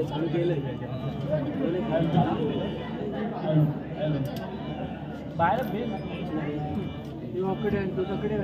चालू केलं बाहेर तुझ्याकडे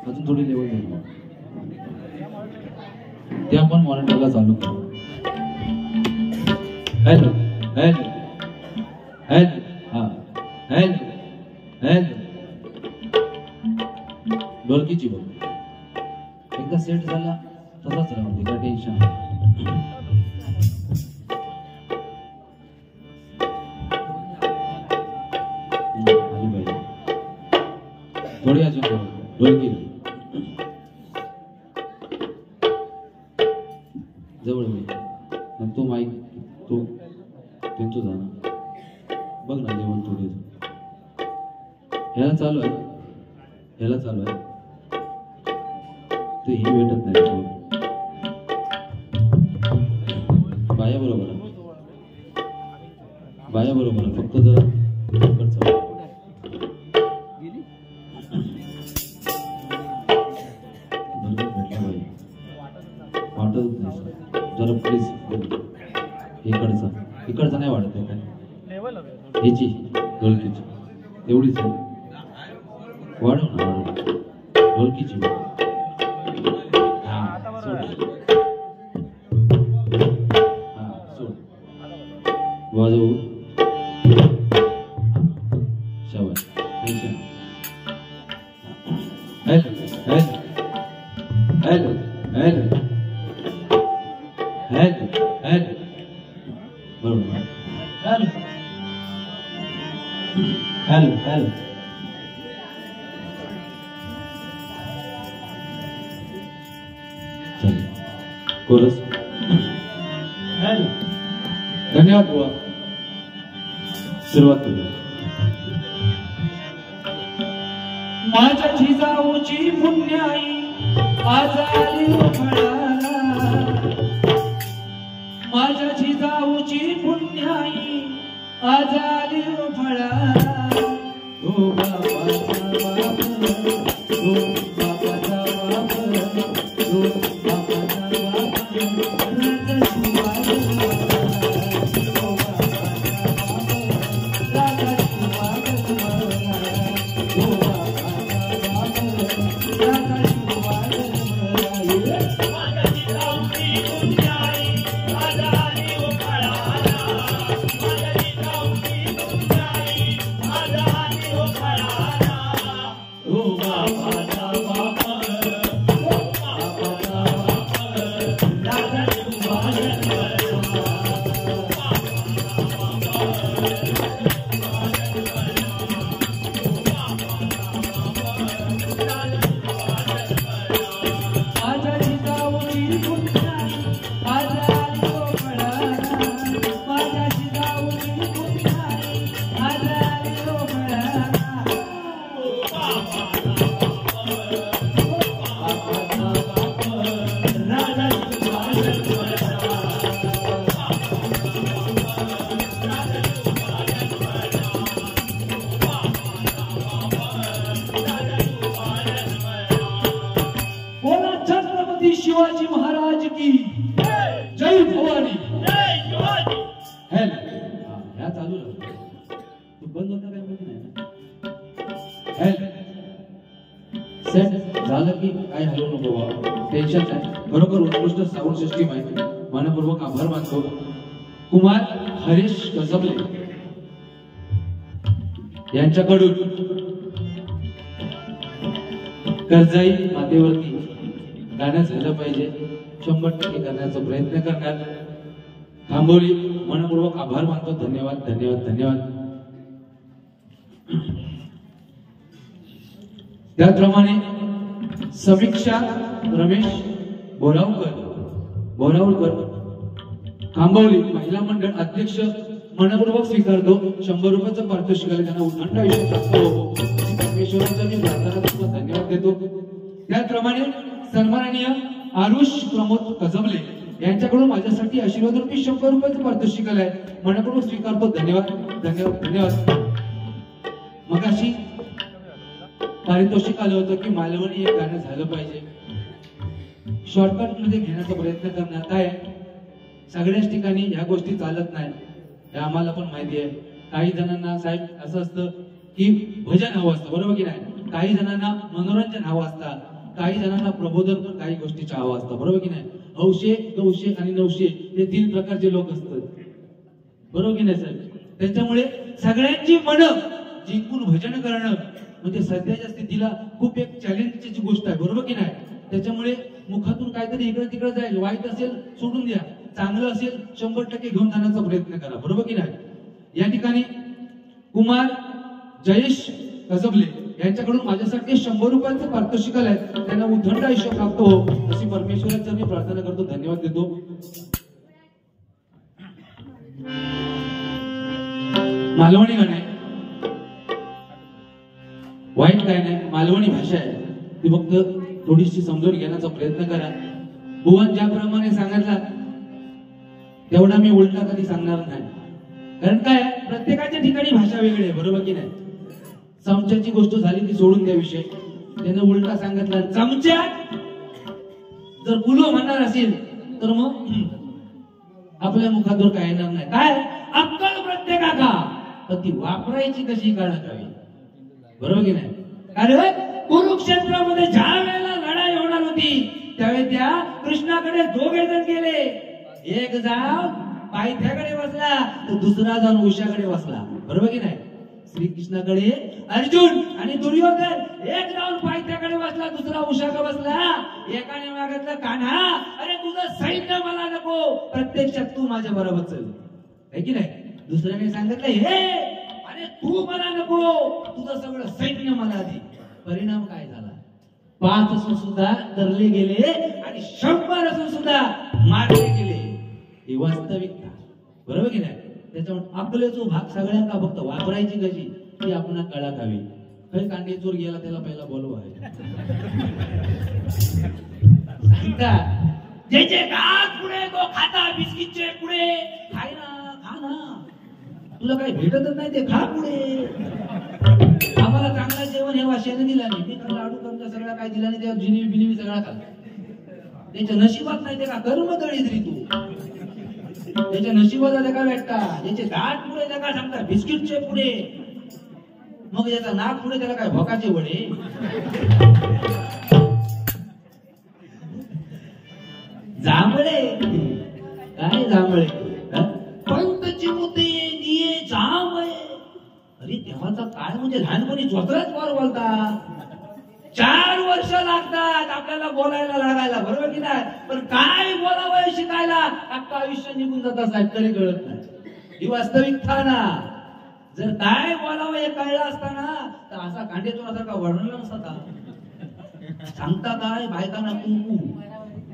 अजून थोडी लेवल ते आपण मॉनिटरला चालू करू. हॅलो हॅलो हॅलो हा हॅलो हॅलो ढोलकीची बोल एकदा सेट झाला तसाच राहू दे, काय टेन्शन थोडी अजून ढोलकी जवळ होईल तो माईक तो त्यांचं जाणं बघ ना जेवण थोडी ह्याला चालू आहे ते हे भेटत नाही बाया बरोबर फक्त जरा जरा प्लीज इकडचा नाही वाटत आहे काय ह्याची ढोलकीची एवढीच वाढव ना ढोलकीची वाजवू शाबास hello hello hello hello hello hello बरोबर हॅलो हॅलो हॅलो चल कोरस हॅलो धन्यवाद बुवा सुरुवात करू. माझ्या जिजाऊची पुण्याई आज आली फळाला, माझ्या जिजाऊची पुण्याई आज आली फळाला. तो बापाचा बाप तो बापाचा बाप तो बापाचा बाप सेट झालं की काय हलवू नको बाबा, टेन्शन नाही. बरोबर उत्कृष्ट साऊंड सिस्टीम आहे. मनपूर्वक आभार मानतो. कुमार हरीश कसबले यांच्याकडून कर्जाई मातेवरती गाणं झालं पाहिजे 100% करण्याचा प्रयत्न करणार. थांबवली. मनपूर्वक आभार मानतो. धन्यवाद धन्यवाद धन्यवाद. त्याचप्रमाणे समीक्षा रमेश बोरावळकर खांबवली महिला मंडळ अध्यक्ष मनपूर्वक स्वीकारतो. 100 रुपयाचं पारितोषिक त्यांना उद्दंड आयुष्य प्राप्त हो. परमेश्वराचा मी प्रार्थना करतो. धन्यवाद देतो. त्याचप्रमाणे सन्माननीय आरुष प्रमोद कसबले यांच्याकडून माझ्यासाठी आशीर्वाद रूपी 100 रुपयाचं पारितोषिक आहे. मनपूर्वक स्वीकारतो. धन्यवाद धन्यवाद धन्यवाद. मगाशी पारितोषिक आलं होतं की मालवणी एक गाणं झालं पाहिजे. शॉर्टकट मध्ये घेण्याचा प्रयत्न करणार. काय सगळ्याच ठिकाणी ह्या गोष्टी चालत नाही हे आम्हाला पण माहिती आहे. काही जणांना साहेब असं असतं की भजन हवं असतं, बरोबर की नाही. काही जणांना मनोरंजन हवं असतं, काही जणांना प्रबोधन पण काही गोष्टीचं हवं असतं, बरोबर की नाही. 900 900 आणि 900 हे 3 प्रकारचे लोक असतात, बरोबर की नाही सर. त्याच्यामुळे सगळ्यांची मनं जिंकून भजन करणं म्हणजे सध्याच्या स्थितीला खूप एक चॅलेंजची गोष्ट आहे, बरोबर की नाही. त्याच्यामुळे मुखातून काहीतरी इकडे तिकडे जाईल. वाईट असेल सोडून द्या, चांगलं असेल 100% घेऊन जाण्याचा प्रयत्न करा, बरोबर की नाही. या ठिकाणी कुमार जयेश कसबले यांच्याकडून माझ्यासाठी 100 रुपयाचं पारितोषिक आहे. त्यांना उद्दंड आयुष्य प्राप्त हो अशी परमेश्वराची मी प्रार्थना करतो. धन्यवाद देतो. मालवणी गाणे वाईट काय नाही, मालवणी भाषा आहे ती फक्त थोडीशी समजून घेण्याचा प्रयत्न करा. भुवन ज्याप्रमाणे सांगितला तेवढा मी उलटा कधी सांगणार नाही. कारण काय प्रत्येकाच्या ठिकाणी भाषा वेगळी आहे, बरोबर की नाही. चमच्याची गोष्ट झाली ती सोडून द्या विषय. त्याने उलटा सांगितला चमच्या जर गुलो म्हणणार असेल तर मग आपल्या मुखातून काय येणार नाही. काय अक्कल प्रत्येकाला पण ती वापरायची कशी कळत हवी, बरोबर की नाही. कारण कुरुक्षेत्रामध्ये ज्या वेळेला लढाई होणार होती त्यावेळी त्या कृष्णाकडे 2 जण गेले. एक जाऊन पायथ्याकडे बसला तर दुसरा जाऊन उषाकडे बसला, बरोबर की नाही. श्रीकृष्णाकडे अर्जुन आणि दुर्योधन एक जाऊन पायथ्याकडे बसला, दुसरा उषाकडे बसला. एकाने मागितलं कान्हा अरे तुझं सैन्य मला नको, प्रत्यक्षात तू माझ्या बरोबर चल, आहे की नाही. दुसऱ्याने सांगितलं हे अरे तू मला नको, तुझं सगळं सैन्य मला दे. परिणाम काय झाला. 5 असून सुद्धा तरले गेले आणि 100 असून सुद्धा मारले गेले. ही वास्तविकता, बरोबर की नाही. त्याच्यामुळे आपले जो भाग सगळ्यांना फक्त वापरायची कशी ती आपण कळत हवी. काही कांडे चोर गेला त्याला पहिला बोलवा सांगता ज्याचे दात पुढे तो खाता बिस्किटचे पुढे खाय ना खा ना, तुला काही भेटतच नाही ते खा पुढे. आम्हाला चांगला जेवण हे वाशाने दिला नाही, मी लाडू करून सगळा काय दिला नाही, त्या जिनिबी बिनिबी सगळा खाल्ला. त्याच्या नशिबात नाही ते का कर्म दळीत रे तू. त्याच्या नशिबाला त्या का भेटता, ज्याचे दात पुढे त्या का सांगता बिस्किटचे पुढे, मग याचा नाक पुढे त्याला काय भोकाचे वडे. जांभळे काय जांभळे पंतची मुते दिये जांभळे. अरे तेव्हाचा काळ म्हणजे लहानपणी चोत्राच वर बोलता. 4 वर्ष लागतात आपल्याला बोलायला लागायला, बरोबर की नाही. पण काय बोलावं शिकायला अख्खं आयुष्य निघून जात साहेब तरी कळत नाही. ही वास्तविकता ना. जर काय बोलावं हे कळलं असताना तर असा कांडेचोरासारखा वर्णला नसता. सांगता काय बायकांना कुंकू,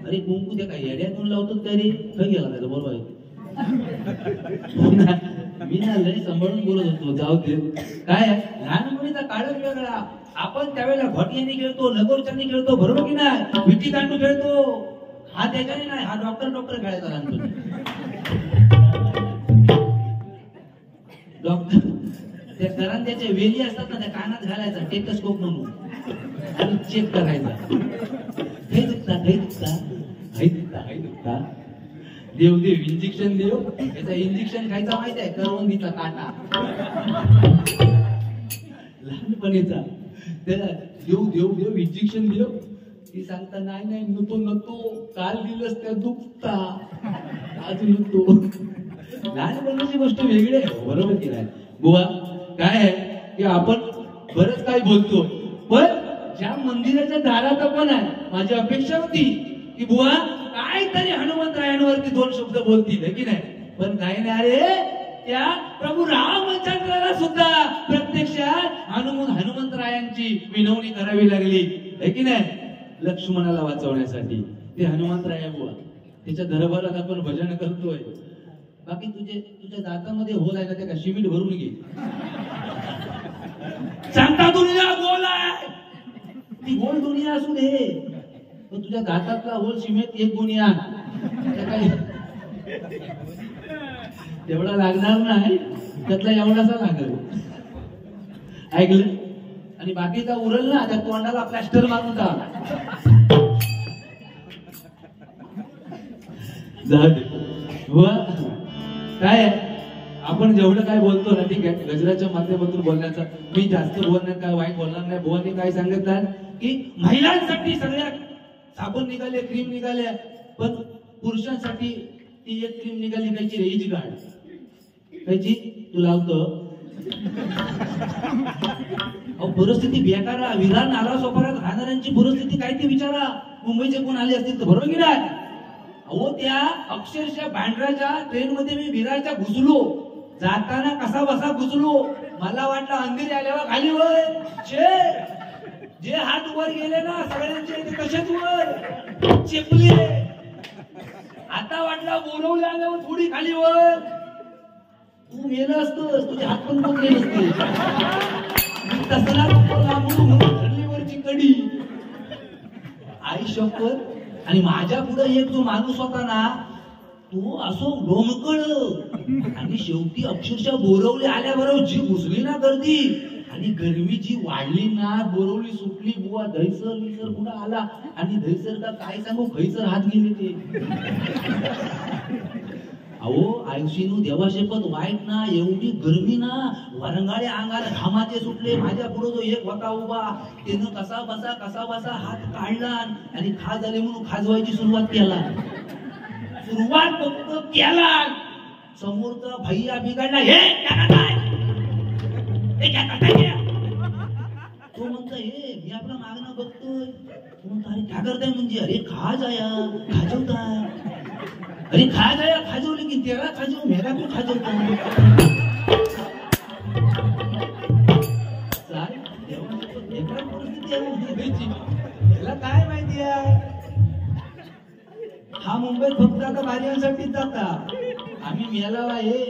अरे कुंकू ते काय येड्यातून लावतो तरी काय गेला त्याचा बरोबर. मी ना लई सांभाळून बोलत होतो, जाऊ दे. काय लहानपणीचा काळच वेगळा. आपण त्यावेळेला घोटियाने खेळतो, लगोरच्याने खेळतो, बरोबर की नाही. विटी दांडू खेळतो. हा त्याच्याने नाही, हा डॉक्टर खेळायचा लहानपणी. डॉक्टर त्या करंद्याच्या वेली असतात ना त्या कानात घालायचा टेटस्कोप म्हणून आणि चेक करायचा. काही दुखता देव इंजेक्शन देव. याचा इंजेक्शन खायचा माहिती आहे, करवंदीचा काटा लहानपणीचा. त्याला देव देव देव इंजेक्शन देव. ती सांगता नाही नाही नको नको, काल दिलंस त्या दुखता आज नको. लहानपणाची गोष्ट वेगळी आहे, बरोबर की नाही बुवा. काय आहे की आपण बरंच काय बोलतो, पण ज्या मंदिराच्या दारात आपण आहे, माझी अपेक्षा होती की बुवा काहीतरी हनुमंतरायांवरती दोन शब्द बोलतील है की नाही. पण काही नाही रे, त्या प्रभू रामचंद्राला सुद्धा प्रत्यक्षात हनुमंतरायांची विनवणी करावी लागली है की नाही, लक्ष्मणाला वाचवण्यासाठी. ते हनुमंतराया बुवा, त्याच्या दरबारात आपण भजन करतोय. बाकी तुझ्या दातामध्ये होल आहे ना, त्या का शिमिट भरून घे. सांगता दुनिया गोल आहे, ती गोल दुनिया असू दे, पण तुझ्या दातातला होल शिमेत एक गुणी आण. तेवढा लागणार नाही, त्यातला एवढासा लागेल. ऐकलं? आणि बाकीचा उरल ना, त्या तोंडाला प्लास्टर मारून टाक. जाऊ दे काय आपण जेवढं काय बोलतो ना, ठीक आहे, गजराच्या माध्यमातून बोलण्याचा मी जास्त बोलणार काय वाईट बोलणार नाही. बुवांनी काय सांगितलं की महिलांसाठी सगळ्या साबण निघाले, क्रीम निघाल्या, पण पुरुषांसाठी ती एक क्रीम निघाली, कायची रेज गार्ड. कायची तू लावतो. परिस्थिती बेकारा, विरार नाला सोपारात राहणाऱ्यांची परिस्थिती काय ती विचारा. मुंबईचे कोण आले असतील तर बरोबर की नाही. अहो त्या अक्षरशः बँड्राच्या ट्रेन मध्ये मी विरारच्या घुसलो, जाताना कसा बसा घुसलो. मला वाटलं अंधेरी आल्यावर खाली वर जे हात वर गेले ना सगळ्यांचे ते कशाच वर चेपले. आता वाटलं बोलवले आल्यावर थोडी खाली वर. तू मेलं असतंस, तुझे हात पण पकडले नसते. तसला थंडीवरची कडी आई शपथ. आणि माझ्या पुढे एक जो माणूस होता ना, तो असो लोमकळ. आणि शेवटी अक्षरशः बोरवली आल्याबरोबर जी घुसली ना गर्दी, आणि गरमी जी वाढली ना, बोरवली सुटली बुवा. दहीसर विसर पुन्हा आला, आणि दहीसर का काय सांगू, खैसर हात गेले ते. अहो आयुष्यनू देवा शपथ वाईट ना, एवढी गरमी ना, वरंगाळे अंगाला घामाचे सुटले. माझ्या पुढे जो एक होता उभा, त्यानं कसा बसा हात काढला आणि खा झाले म्हणून खाजवायची सुरुवात केला. फक्त केला, समोरचा भैया बिघडला. हे तो म्हणतो हे मी आपला मागणं बघतोय. तो म्हणतो अरे काय करताय, म्हणजे अरे खा जाया खाजवताय. अरे खा जाया खाजवले की त्याला खाजव, मेरा तू खाजवतो. त्याला काय माहिती आहे, हा मुंबईत फक्त आता बारीयांसाठीच जाता. आम्ही मेलावा हे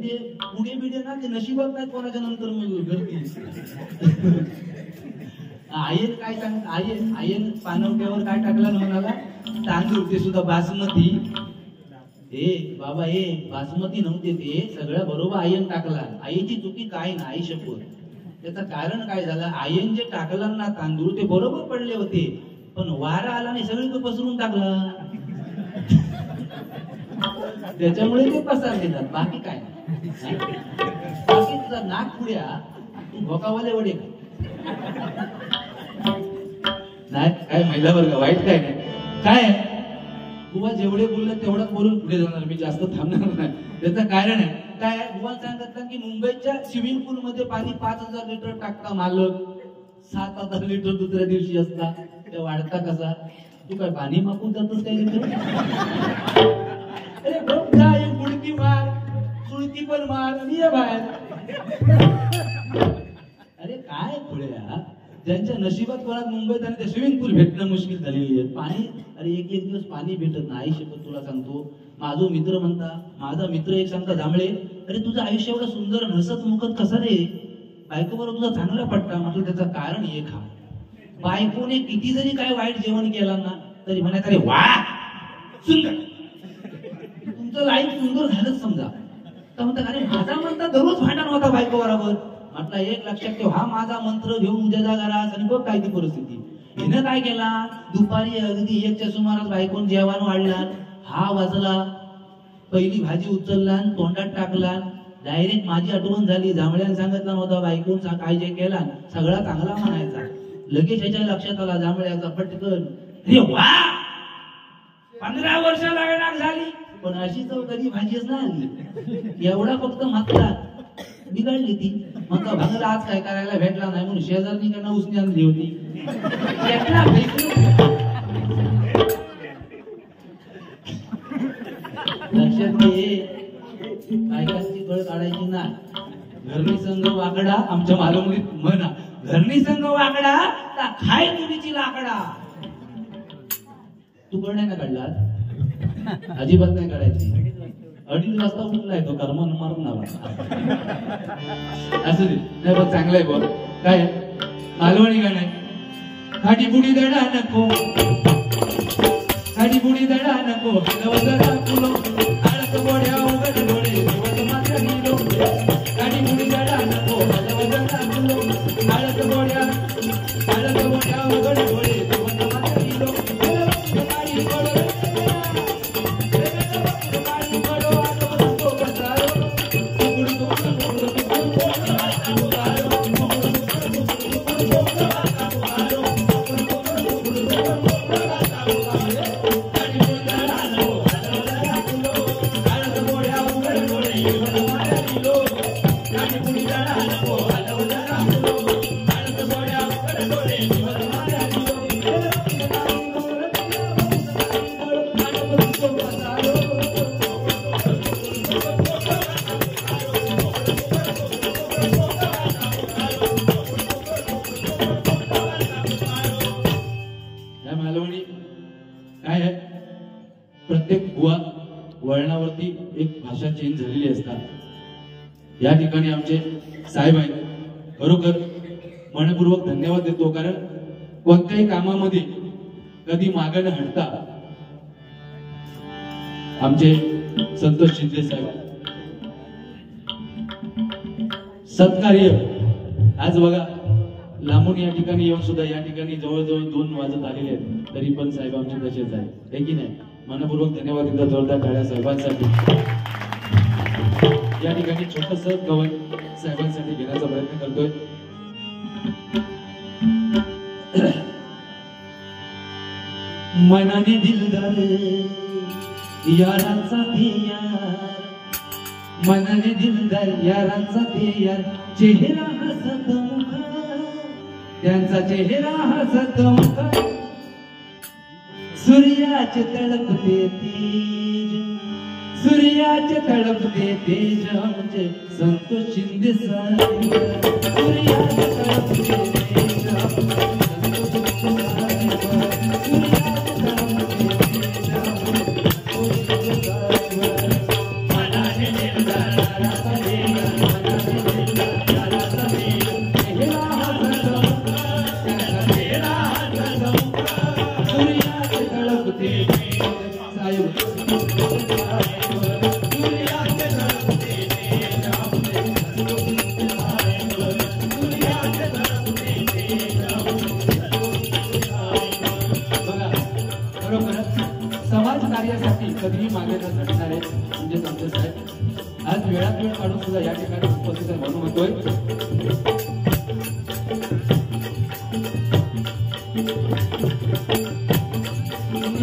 ते पुढे बिडे ना, ते नशिबात नाही कोणाच्या नंतर गर्दी. आयन काय सांगत, आयन पानवट्यावर काय टाकला ना म्हणाला, तांदूळ ते सुद्धा बासमती. ए बाबा ए बासमती नव्हते ते, सगळं बरोबर आयन टाकला. आईची चुकी काय ना, आई शपथ. त्याचं कारण काय झालं, आयन जे टाकलं ना तांदूळ ते बरोबर पडले होते, पण वारा आला नाही सगळीकडे पसरून टाकला. त्याच्यामुळे ते पसार देतात, बाकी काय नाही. बाकी तुझा नाक पुड्या तू भोकावाले वडे नाही. काय महिला वर्ग वाईट काय नाही. काय बुवा जेवढे बोलले तेवढंच बोलून पुढे जाणार, मी जास्त थांबणार नाही. त्याचं कारण आहे काय, बुवा सांगतात की मुंबईच्या स्विमिंग पूल मध्ये पाणी 5000 लिटर टाकता मालक, 7000 लिटर दुसऱ्या दिवशी असता. ते वाढता कसा, तू काय पाणी मागून जातोस काय लिटर. अरे बघ जा, एक बुडकी मार, सुळकी पण मार आणि ये बाहेर. अरे काय पुढे ज्यांच्या नशिबात कोणात मुंबईत आणि ते स्विमिंग पूल भेटणं मुश्किल झालेली आहे. पाणी अरे एक दिवस पाणी भेटत नाही. शपथ तुला सांगतो, माझा मित्र म्हणता, माझा मित्र एक सांगता जांभळे, अरे तुझं आयुष्य एवढं सुंदर हसत मुखत कसं रे, बायकोबरोबर तुझा चांगला पट्टा. म्हटलं त्याचं कारण एक हा, बायकोने किती जरी काय वाईट जेवण केलं ना तरी म्हणा अरे वा सुंदर, तुमचं लाईफ सुंदर झालंच समजा. तर म्हणतात अरे माझा म्हणता दररोज भांडण होता बायको बरोबर. म्हटलं एक लक्षात ठेव, हा माझा मंत्र घेऊन उद्या जा घरात आणि बघ काय ती परिस्थिती. हिनं काय केला, दुपारी अगदी 1च्या सुमारास बायकोन जेवण वाढला, हा वाजला, पहिली भाजी उचलला तोंडात टाकला, डायरेक्ट माझी आठवण झाली. जांभळ्याने सांगितलं नव्हता बायकून काय जे केला सगळा चांगला म्हणायचा. लगेच ह्याच्या लक्षात आला जांभळ्याचा पटकन, अरे वा 15 वर्ष लागणार झाली पण अशी चव कधी भाजीच ना आली. एवढा फक्त म्हटला बिघडली ती. मग भांगला आज काय करायला भेटला नाही म्हणून शेजारणीकडनं उसने आणली होती. लक्षात घे बायकांची कळ काढायची नाही. घरणी संघ वाकडा आमच्या मालवणीत म्हणा, घरणी संघ वाकडा खाय तुरीची लाकडा. तू कळ नाही ना काढला अजिबात नाही काढायची. 2:30 वाजता उठलाय तो कर्म मारून आला असं नाही पण चांगलंय बघ. काय मालवणी गाणं आहे. खाडी बुडी दडा नको, खाडी बुडी दडा नको, जरा फुलो आळस गोड्या उघड डोळे दिवस मात्र नीलो. खाडी बुडी दडा नको, जरा फुलो आळस गोड्या उघड डोळे दिवस मात्र नीलो. वळणावरती एक भाषा चेंज झालेली असतात. या ठिकाणी आमचे साहेब आहेत, खरोखर मनपूर्वक धन्यवाद देतो. कारण कोणत्याही कामामध्ये कधी मागे न हटता आमचे संतोष शिंदे साहेब सत्कार्य. आज बघा लांबून या ठिकाणी येऊन सुद्धा या ठिकाणी जवळजवळ 2 वाजत आलेले आहेत तरी पण साहेब आमचे तसेच आहे की नाही. मनपूर्वक धन्यवाद देतो जोरदार टाळ्या साहेबांसाठी. या ठिकाणी छोटस गवळ साहेबांसाठी घेण्याचा प्रयत्न करतोय. मनाने दिलदार यारांचा ते यार, मनाने दिलदार यारांचा ते यार. चेहरा हसत मुख त्यांचा चेहरा हसत मुख. सूर्याचे तळपते तेज, सूर्याचे तळपते तेज आमचे संतोष शिंदे साहेब. सूर्याचे तळपते तेज आमचे संतोष शिंदे साहेब. सूर्याचे तळपते तेज आमचे संतोष शिंदे साहेब. मनाने दिलदार यारांचा ते यार, मनाने दिलदार यारांचा ते यार. चेहरा हसत मुख त्यांचा चेहरा हसत मुख. सूर्याचे तळपते तेज साहेब. समाज कार्यासाठी कधीही मागे न झटणारे म्हणजे आमचे साहेब आज वेळात वेळ काढून सुद्धा या ठिकाणी उपस्थित आहे म्हणून म्हणतोय.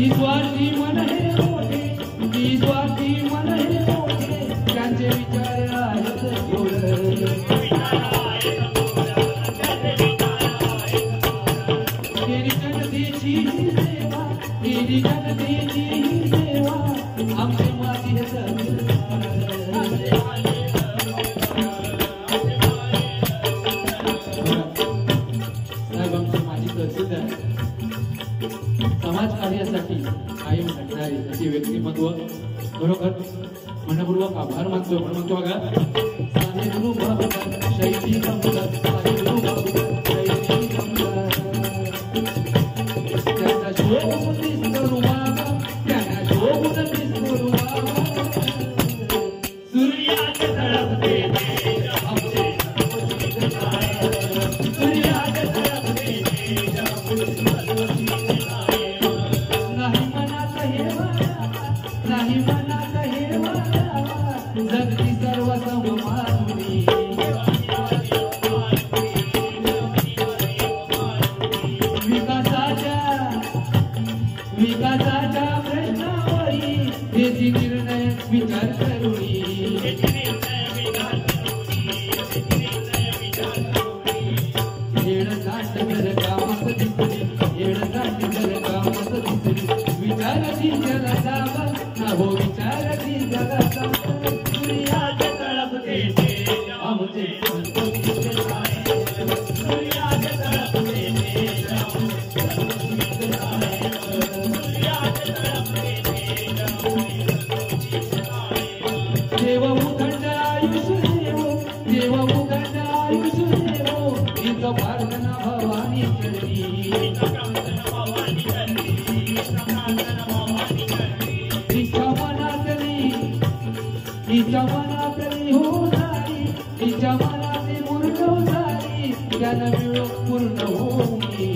स्वार्थी मन हे मोठे, स्वार्थी मन हे मोठे, त्यांचे विचार आहेत थोर. केली जनतेची सेवा, केली जनतेची सेवा, आमचे माती हे साहेब आमचे माजी तहसीलदार समाज कार्यासाठी कायम झटणारे असे व्यक्तिमत्व. खरोखर मनपूर्वक आभार मानतो. म्हणून म्हणतो बघा शैली त्यांचा शोभ दिसतो, त्यांना शोभ दिसतो. सूर्याचे तळपते तेज आमचे सूर्याचे तळपते तेज आमचे. नाही मनात हे वारा, नाही मनात हे वारा, जगती सर्व सम येड साठ घर कामात दिसली, येड साठ घर कामात दिसली, विचाराची जरा जावा ना हो विचाराची जरा जावा, सूर्याचे तळपते तेज आमचे संतोषीचे साहेब, सूर्याचे तळपते तेज आमचे संतोषीचे साहेब, सूर्याचे तळपते तेज आमचे संतोषीचे साहेब, देव उदंड आयुष्य देवो, देव उदंड आयुष्य देवो, इथं प्रार्थना भवानी करती, इथं प्रार्थना भवानी करती, इथं प्रार्थना भवानी करती, तिच्या मनातली, तिच्या मनातली हो झाली, तिच्या मनातली पूर्ण झाली, ज्ञान मिळो पूर्ण होई,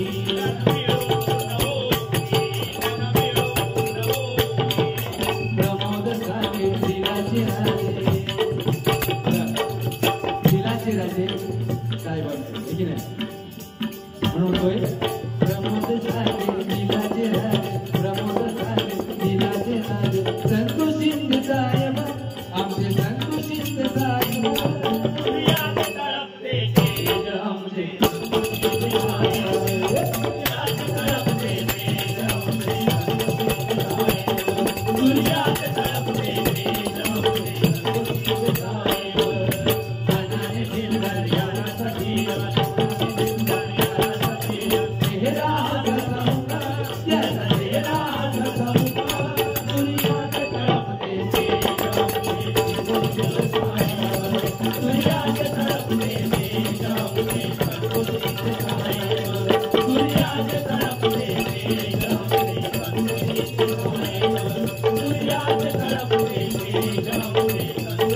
प्रमोद सागे दिलाचे राजे, दिलाचे राजे साहेबांचे की नाही म्हणतोय, प्रमोद सागे दिलाचे राजे, प्रमोद सागे दिलाचे राजे, संतोषिंद साहेब आमचे संतोषिंद साहेब, सूर्याचे तळपते तेज आमचे संतोषिंद साहेब, सूर्याचे तळपते तेज आमचे संतोषिंद साहेब, सूर्याचे तळपते तेज आमचे संतोषिंद साहेब, मनाने फिरणार यासाठी, मनाने फिरणार यासाठी, चेहरा हाताचा मुका, त्याचा चेहरा हाताचा मुका, सूर्याचे तळपते तेज आमचे संतोषिंद साहेब, सूर्याचे तळपते तेज आमचे संतोषिंद साहेब, सूर्याचे तळपते तेज आमचे संतोषिंद साहेब, सूर्याचे तळपते तेज आमचे संतोषिंद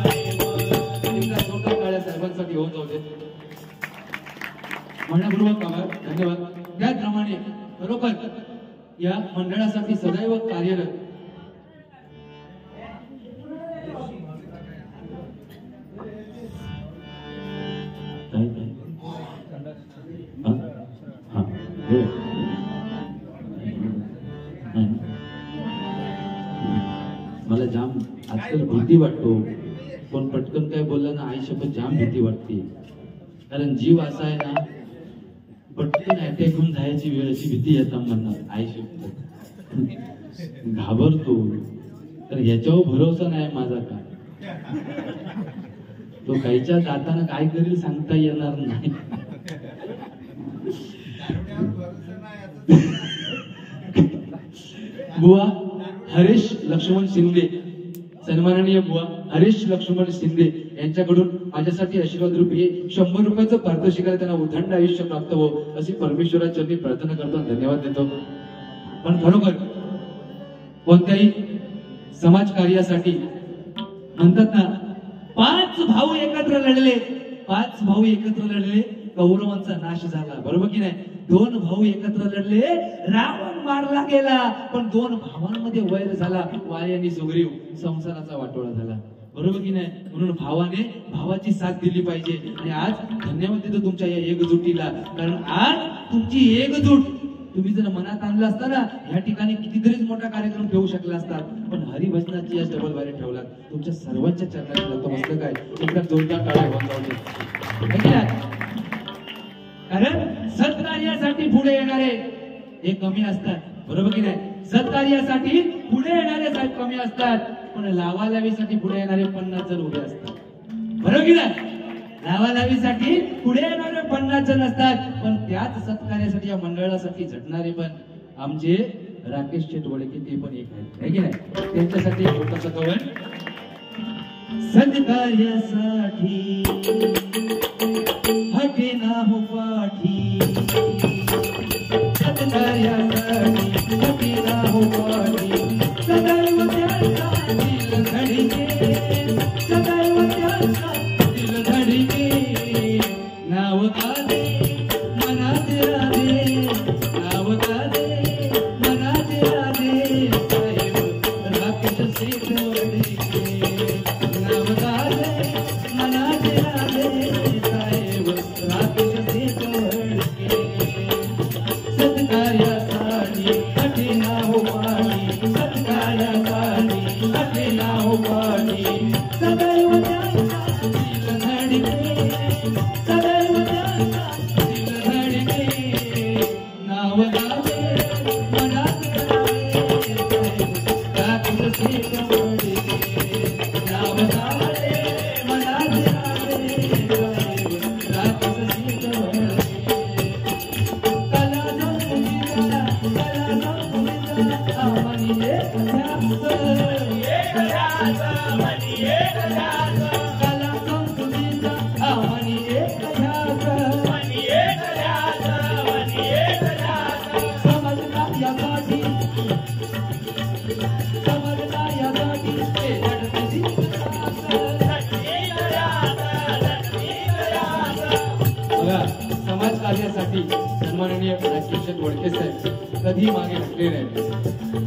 साहेब. एकदा छोटा काळ्या साहेबांसाठी होऊन जाऊ दे. मनपूर्वक आभार, धन्यवाद. त्याचप्रमाणे खरोखर या मंडळासाठी सदैव कार्यरत काय काय हा? हा, हो. नाही. मला जाम आजकाल भीती वाटतो, पण पटकन काय बोलला ना आई शपथ जाम भीती वाटते, कारण जीव असा आहे ना पटकन अटॅक होऊन जायची वेळेची भीती येतात म्हणणार आई शपथ घाबरतो, तर ह्याच्यावर भरोसा नाही माझा का, तो काहीच्या जाताना काय करेल सांगता येणार नाही. बुवा हरीश लक्ष्मण शिंदे, सन्माननीय बुवा हरीश लक्ष्मण शिंदे यांच्याकडून माझ्यासाठी आशीर्वाद रूपी 100 रुपयाचं पारितोषिक त्यांना उदंड आयुष्य प्राप्त हो अशी परमेश्वराचरणी प्रार्थना करतो, धन्यवाद देतो. पण खरोखर कोणत्याही समाज कार्यासाठी म्हणतात ना, 5 भाऊ एकत्र लढले, 5 भाऊ एकत्र लढले, कौरवांचा नाश झाला, बरोबर की नाही. 2 भाऊ एकत्र लढले, रावण मारला गेला, पण 2 भावांमध्ये वैर झाला, वाली आणि सुग्रीव, संसाराचा वाटोळा झाला, बरोबर की नाही. म्हणून भावाने भावाची साथ दिली पाहिजे. आणि आज धन्यवाद देतो तुमच्या या एकजुटीला, कारण आज तुमची एकजूट तुम्ही जर मनात आणलं असता ना, ह्या ठिकाणी कितीतरीच मोठा कार्यक्रम ठेवू शकला असतात, पण हरिभजनाची या डबल बारी ठेवलात. तुमच्या सर्वांच्या चरणात नतमस्तक आहे. एकदा जोरदार टाळ्या वाजवा. कारण सत्कार्यासाठी पुढे येणारे हे कमी असतात, बरोबर की नाही. सत्कार्यासाठी पुढे येणारे साहेब कमी असतात, पण लावालावीसाठी पुढे येणारे 50 जण उभे असतात, बरोबर की नाही. लावालावीसाठी पुढे येणारे 50 जण असतात, पण त्याच सत्कार्यासाठी या मंडळासाठी झटणारे पण आमचे राकेश शेटवडके ते पण एक आहेत, है की नाही. त्यांच्यासाठी एक छोटासा कवन. सत्कार्यासाठी हटे ना हो पाठी, सत्कार्यासाठी हटे ना हो पाठी, सदैव त्याचा दिल धडके, सदैव त्याचा दिल धडके, नाव गादे मनात राधे, नाव गादे मनात राधे, साहेब राकेश शेटवडके, नाव गादे मनात राधे, साहेब राकेश शेटवडके, सत्कार्यासाठी हटे ना हो पाठी, सत्कार्यासाठी सन्माननीय राजकिशन वडके साहेब कधी मागे हटले नाही.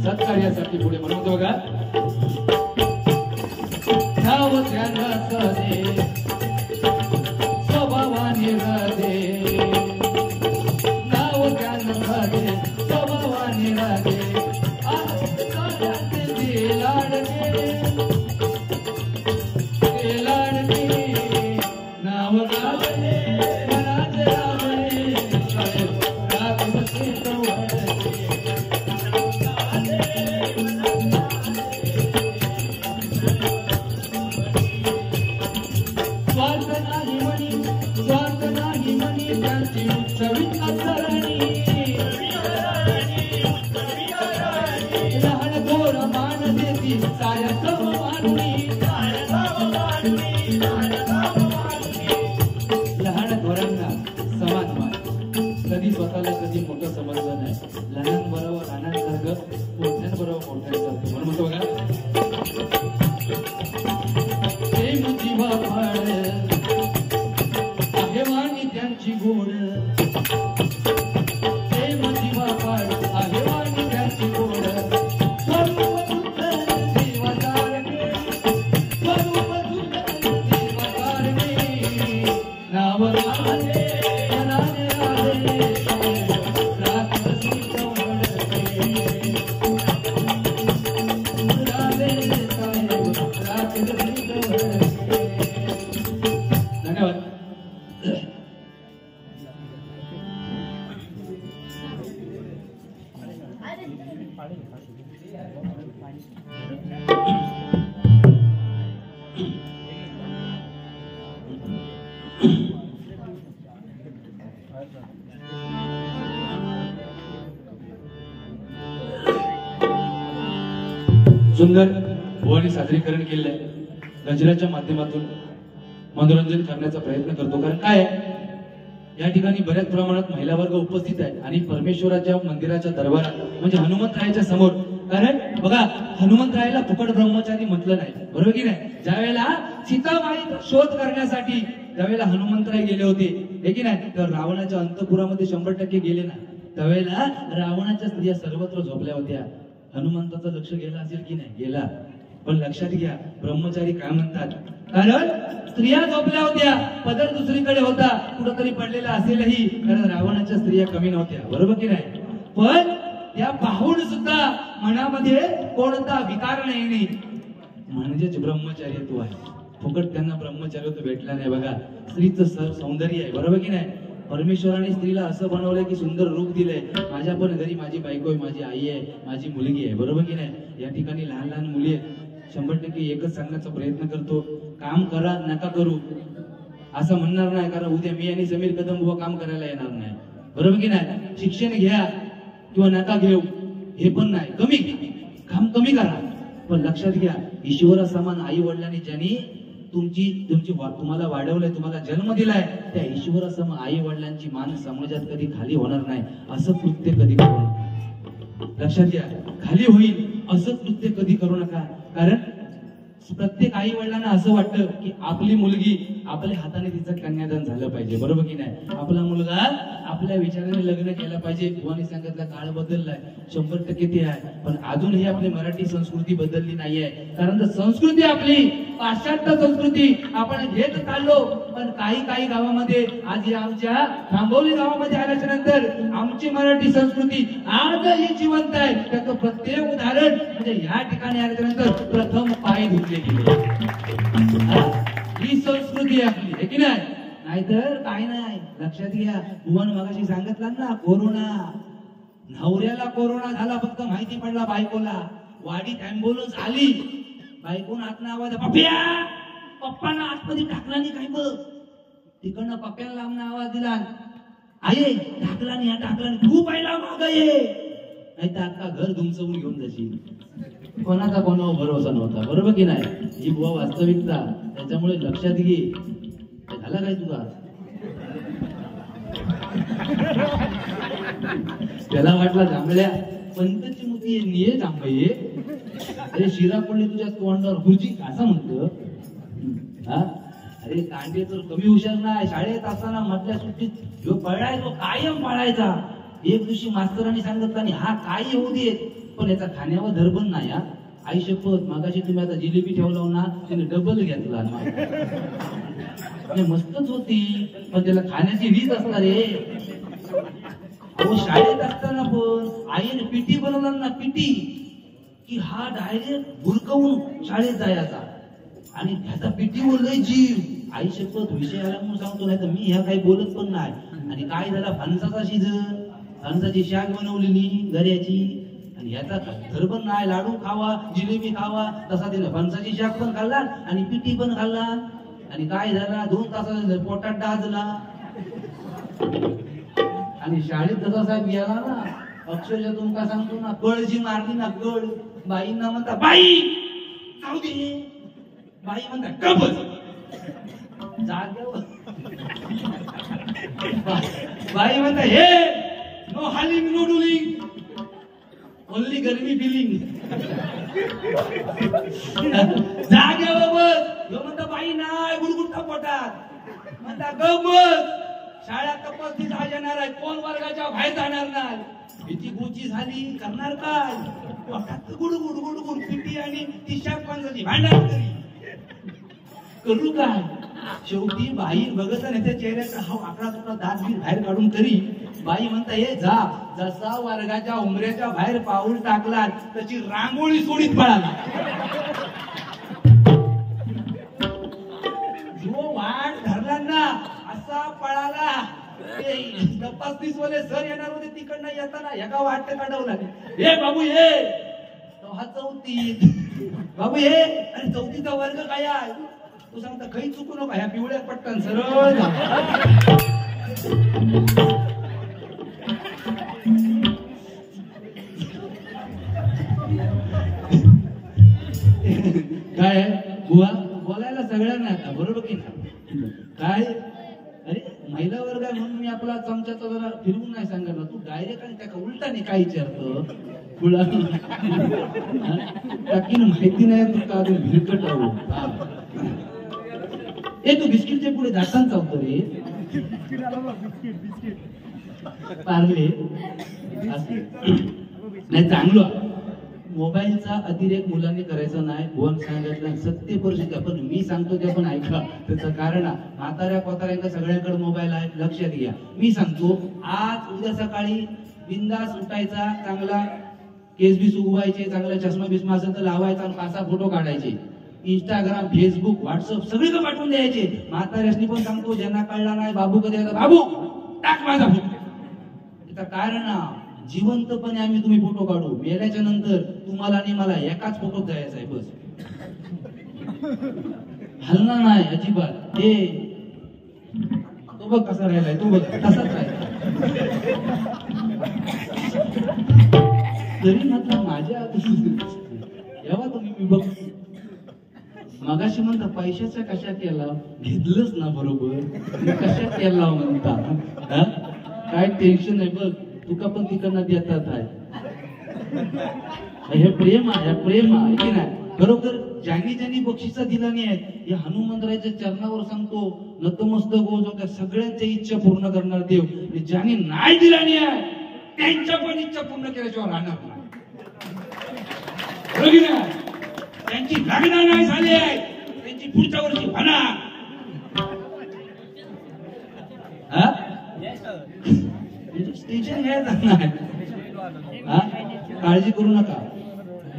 सत्कार्यासाठी पुढे म्हणतो बघा. नाव ध्यानात दे स्वभावाने राधे, नाव ध्यानात दे स्वभावाने राधे, कधी स्वतःला कधी मोठं समजलं नाही. लहानांबरोबर लहानांसारखं, मोठ्यांबरोबर मोठ्यांसारखं. म्हणून म्हणतो बघा. प्रेम जीवा फाळ आहे वाणी त्यांची गोड, प्रेम जीवा फाळ आहे वाणी त्यांची गोड, स्वरूप सुंदर देवा तारणे, स्वरूप सुंदर देवा तारणे, नाव राधे मनाने राधे, सुंदर भुवानी सादरीकरण केलंय. गजराच्या माध्यमातून मनोरंजन करण्याचा प्रयत्न करतो. कारण काय या ठिकाणी बऱ्याच प्रमाणात महिला वर्ग उपस्थित आहे आणि परमेश्वराच्या मंदिराच्या दरबारात म्हणजे हनुमंतरायाच्या समोर. कारण बघा, हनुमंतरायाला फुकट ब्रह्मचारी म्हटलं नाही, बरोबर की नाही. ज्यावेळेला सीतामाईचा शोध करण्यासाठी ज्यावेळेला हनुमंतराय गेले होते, हे की नाही, तर रावणाच्या अंतपुरामध्ये 100% गेले ना. त्यावेळेला रावणाच्या स्त्रिया सर्वत्र झोपल्या होत्या. हनुमंताचं लक्ष गेला असेल की नाही, गेला. पण लक्षात घ्या, ब्रह्मचारी काय म्हणतात, कारण स्त्रिया झोपल्या होत्या, पदर दुसरीकडे होता, कुठंतरी पडलेला असेलही, कारण रावणाच्या स्त्रिया कमी नव्हत्या, बरोबर की नाही. पण त्या पाहून सुद्धा मनामध्ये कोणता विकार नाही, म्हणजेच ब्रह्मचार्यत्व आहे. फुकट त्यांना ब्रह्मचार्यत्व भेटला नाही. बघा, स्त्रीचं सौंदर्य आहे, बरोबर की नाही. परमेश्वराने स्त्रीला असं बनवलंय की सुंदर रूप दिलंय. माझ्या पण घरी माझी बायको आहे, माझी आई आहे, माझी मुलगी आहे, बरोबर की नाही. या ठिकाणी लहान लहान मुली आहेत. 100% एकच सांगण्याचा प्रयत्न करतो, काम करा नका करू असं म्हणणार नाही. कारण उद्या मी आणि समीर कदम बुवा काम करायला येणार नाही, बरोबर की नाही. शिक्षण घ्या किंवा नका घेऊ हे पण नाही, कमी काम कमी करा. पण लक्षात घ्या, ईश्वरासमान आई वडिलांनी ज्यांनी तुम्हाला वाढवलंय, तुम्हाला जन्म दिलाय, त्या ईश्वरासम आई वडिलांची मान समाजात कधी खाली होणार नाही. असं कृत्य कधी करू नका. लक्षात घ्या, खाली होईल असं कृत्य कधी करू नका. कारण प्रत्येक आई वडिलांना असं वाटतं की आपली मुलगी आपल्या हाताने तिचं कन्यादान झालं पाहिजे, बरोबर की नाही. आपला मुलगा आपल्या विचाराने लग्न केलं पाहिजे. भुवानी सांगितला काळ बदललाय, 100% ते आहे. पण अजूनही आपली मराठी संस्कृती बदलली नाहीये. कारण संस्कृती आपली पाश्चात्य संस्कृती आपण घेत चाललो. पण काही गावामध्ये आज आमच्या खांबोली गावामध्ये आल्याच्या नंतर आमची मराठी संस्कृती आजही जिवंत आहे. त्याचं प्रत्येक उदाहरण म्हणजे या ठिकाणी आल्याच्या नंतर प्रथम पाय धुतले गेले. ही संस्कृती आपली आहे की नाही. नाहीतर काय नाही. लक्षात घ्या, भुवन मगाशी सांगितलं ना, कोरोना, नवऱ्याला कोरोना झाला, फक्त माहिती पडला बायकोला, वाडीत ऍम्ब्युलन्स आली, बायकोन आतनं आवाज, पप्प्या, पप्पांना आतमध्ये टाकला नाही काय बघ. तिकडनं पप्प्याला लांबनं आवाज दिला, आये टाकला नाही, टाकला नाही, तू पहिला माग ये, नाही तर आता घर धुमसवून घेऊन जाशील. कोणाचा कोणावर भरोसा नव्हता, बरोबर की नाही. ही बुवा वास्तविकता. त्याच्यामुळे लक्षात घे. झाला काय तुझा, त्याला वाटला जांभळ्या पंतची मुती निये जांभये, अरे शिरा पडली तुझ्या तोंडावर खुर्ची असं म्हणतो. हा, अरे कांडे तर कमी हुशार नाही. शाळेत असताना मधल्या सुट्टीत ह्यो पळाय तो कायम पळायचा. एक दिवशी मास्तरांनी सांगितलं आणि हा काही होऊ देत पण याचा खाण्यावर धरबंद नाही. हा आई शपथ मागाशी तुम्ही आता जिलेबी ठेवला ना त्याने डबल घेतला. मस्तच होती पण त्याला खाण्याची रीत असणार रे. शाळेत असताना पण आईने पिटी बनवला ना पिटी की हा डायरेक्ट भुरकवून शाळेत जायचा आणि ह्याचा पिटीवर लय जीव. आई शपथ विषय आला म्हणून सांगतो नाही तर मी ह्या काही बोलत पण नाही. आणि काय झाला फणसाचा सीझन फणसाची शाक बनवलेली गऱ्याची आणि ह्याचा धरबन नाही. लाडू खावा जिलेबी खावा तसा तिने फणसाची शाक पण खाल्ला आणि पिटी पण खाल्ला. आणि काय झाला 2 तासात पोटात डाजला आणि शाळेत जसा साहेब गेला ना अक्षरशः तुमका सांगतो ना कळ जी मारली ना कळ. बाईंना म्हणता बाई जाऊ दे. बाई म्हणता कबच जाग्यावर. बाई म्हणता हे नो हालिंग नो डुलिंग ओनली गरमी फिलिंग. जाग्यावर बस. म्हणता बाई नाही गुडगुडता पोटात. म्हणता गबस शाळा तपासणी येणार आहे कोण वर्गाच्या बाहेर जाणार नाही. भीती गोची झाली करणार काय. पोटात गुडगुड गुडगुड पिटी आणि ती शाक पांजाची भांडण तरी करू काय. शेवटी बाई बघत नाही त्या चेहऱ्याचा हा आकडा तुकडा दात बीत बाहेर काढून तरी बाई म्हणता हे जा. जसा वर्गाच्या उमऱ्याच्या बाहेर पाऊल टाकला त्याची रांगोळी सोडीत पळाला. जो वाट धरला ना असा पळाला. तपासनीस वाले सर येणार होते तिकडनं येताना एका वाट काढवला. हे बाबू ये हा 4थीत. बाबू ये आणि 4थीचा वर्ग काय आहे. तू सांगता काही चुकू नको ह्या पिवळ्या पट्टन सरळ काय बुवा बोलायला सगळ्यांना आता बरोबर की नाही. काय अरे महिला वर्ग आहे म्हणून मी आपला चमच्याचा जरा फिरवून नाही सांगणार. तू डायरेक्ट आणि त्या उलटा नाही काय विचारतो तुला टाकीन माहिती नाही तू का अजून भिरकट राहू. ए तू बिस्किटच्या पुढे जाताना चालतो रे पार्ले नाही चांगलं. मोबाईलचा अतिरेक मुलांनी करायचा नाही. भुवन सांगितलं सत्य परिस्थिती पण मी सांगतो ते पण ऐका. त्याचं कारण म्हाताऱ्या कोताऱ्यांका सगळ्यांकडे मोबाईल आहे लक्षात घ्या. मी सांगतो आज उद्या सकाळी बिंदास उठायचा चांगला केस बीस उगवायचे चांगला चष्मा बिस्मा असेल तर लावायचा आणि 5-6 फोटो काढायचे. इंस्टाग्राम फेसबुक व्हॉट्सअप सगळीकडे पाठवून द्यायचे. म्हाताऱ्यासनी पण सांगतो ज्यांना कळला नाही बाबू कधी बाबू टाक माझा फोटो. त्याचं कारण जिवंतपणे आम्ही तुम्ही फोटो काढू मेल्याच्या नंतर तुम्हाला आणि मला एकाच फोटोत जायचा आहे बस. हलणार नाही अजिबात. हे तो बघ कसा राहिलाय तू बघ तसाच राहिला. तरी म्हटलं माझ्या जेव्हा तुम्ही मी बघ मगाशी म्हणता पैशाचा कशा केला घेतलंच ना बरोबर कशा केला म्हणता. काय टेन्शन आहे बघ तुका पण तिकडनं देतात आहे. हे प्रेम आहे प्रेम आहे की नाही. बरोबर ज्यांनी ज्यांनी बक्षिसा दिला नाही आहेत या हनुमंतरायच्या चरणावर सांगतो नतमस्तक हो त्या सगळ्यांच्या इच्छा पूर्ण करणार देव. ज्यांनी नाही दिला नाही आहे त्यांच्या पण इच्छा पूर्ण केल्याशिवाय राहणार नाही. त्यांची लग्न नाही झाली आहे त्यांची पुढच्या वर्षी होणार. स्टेशन घ्यायचं नाही. काळजी करू नका.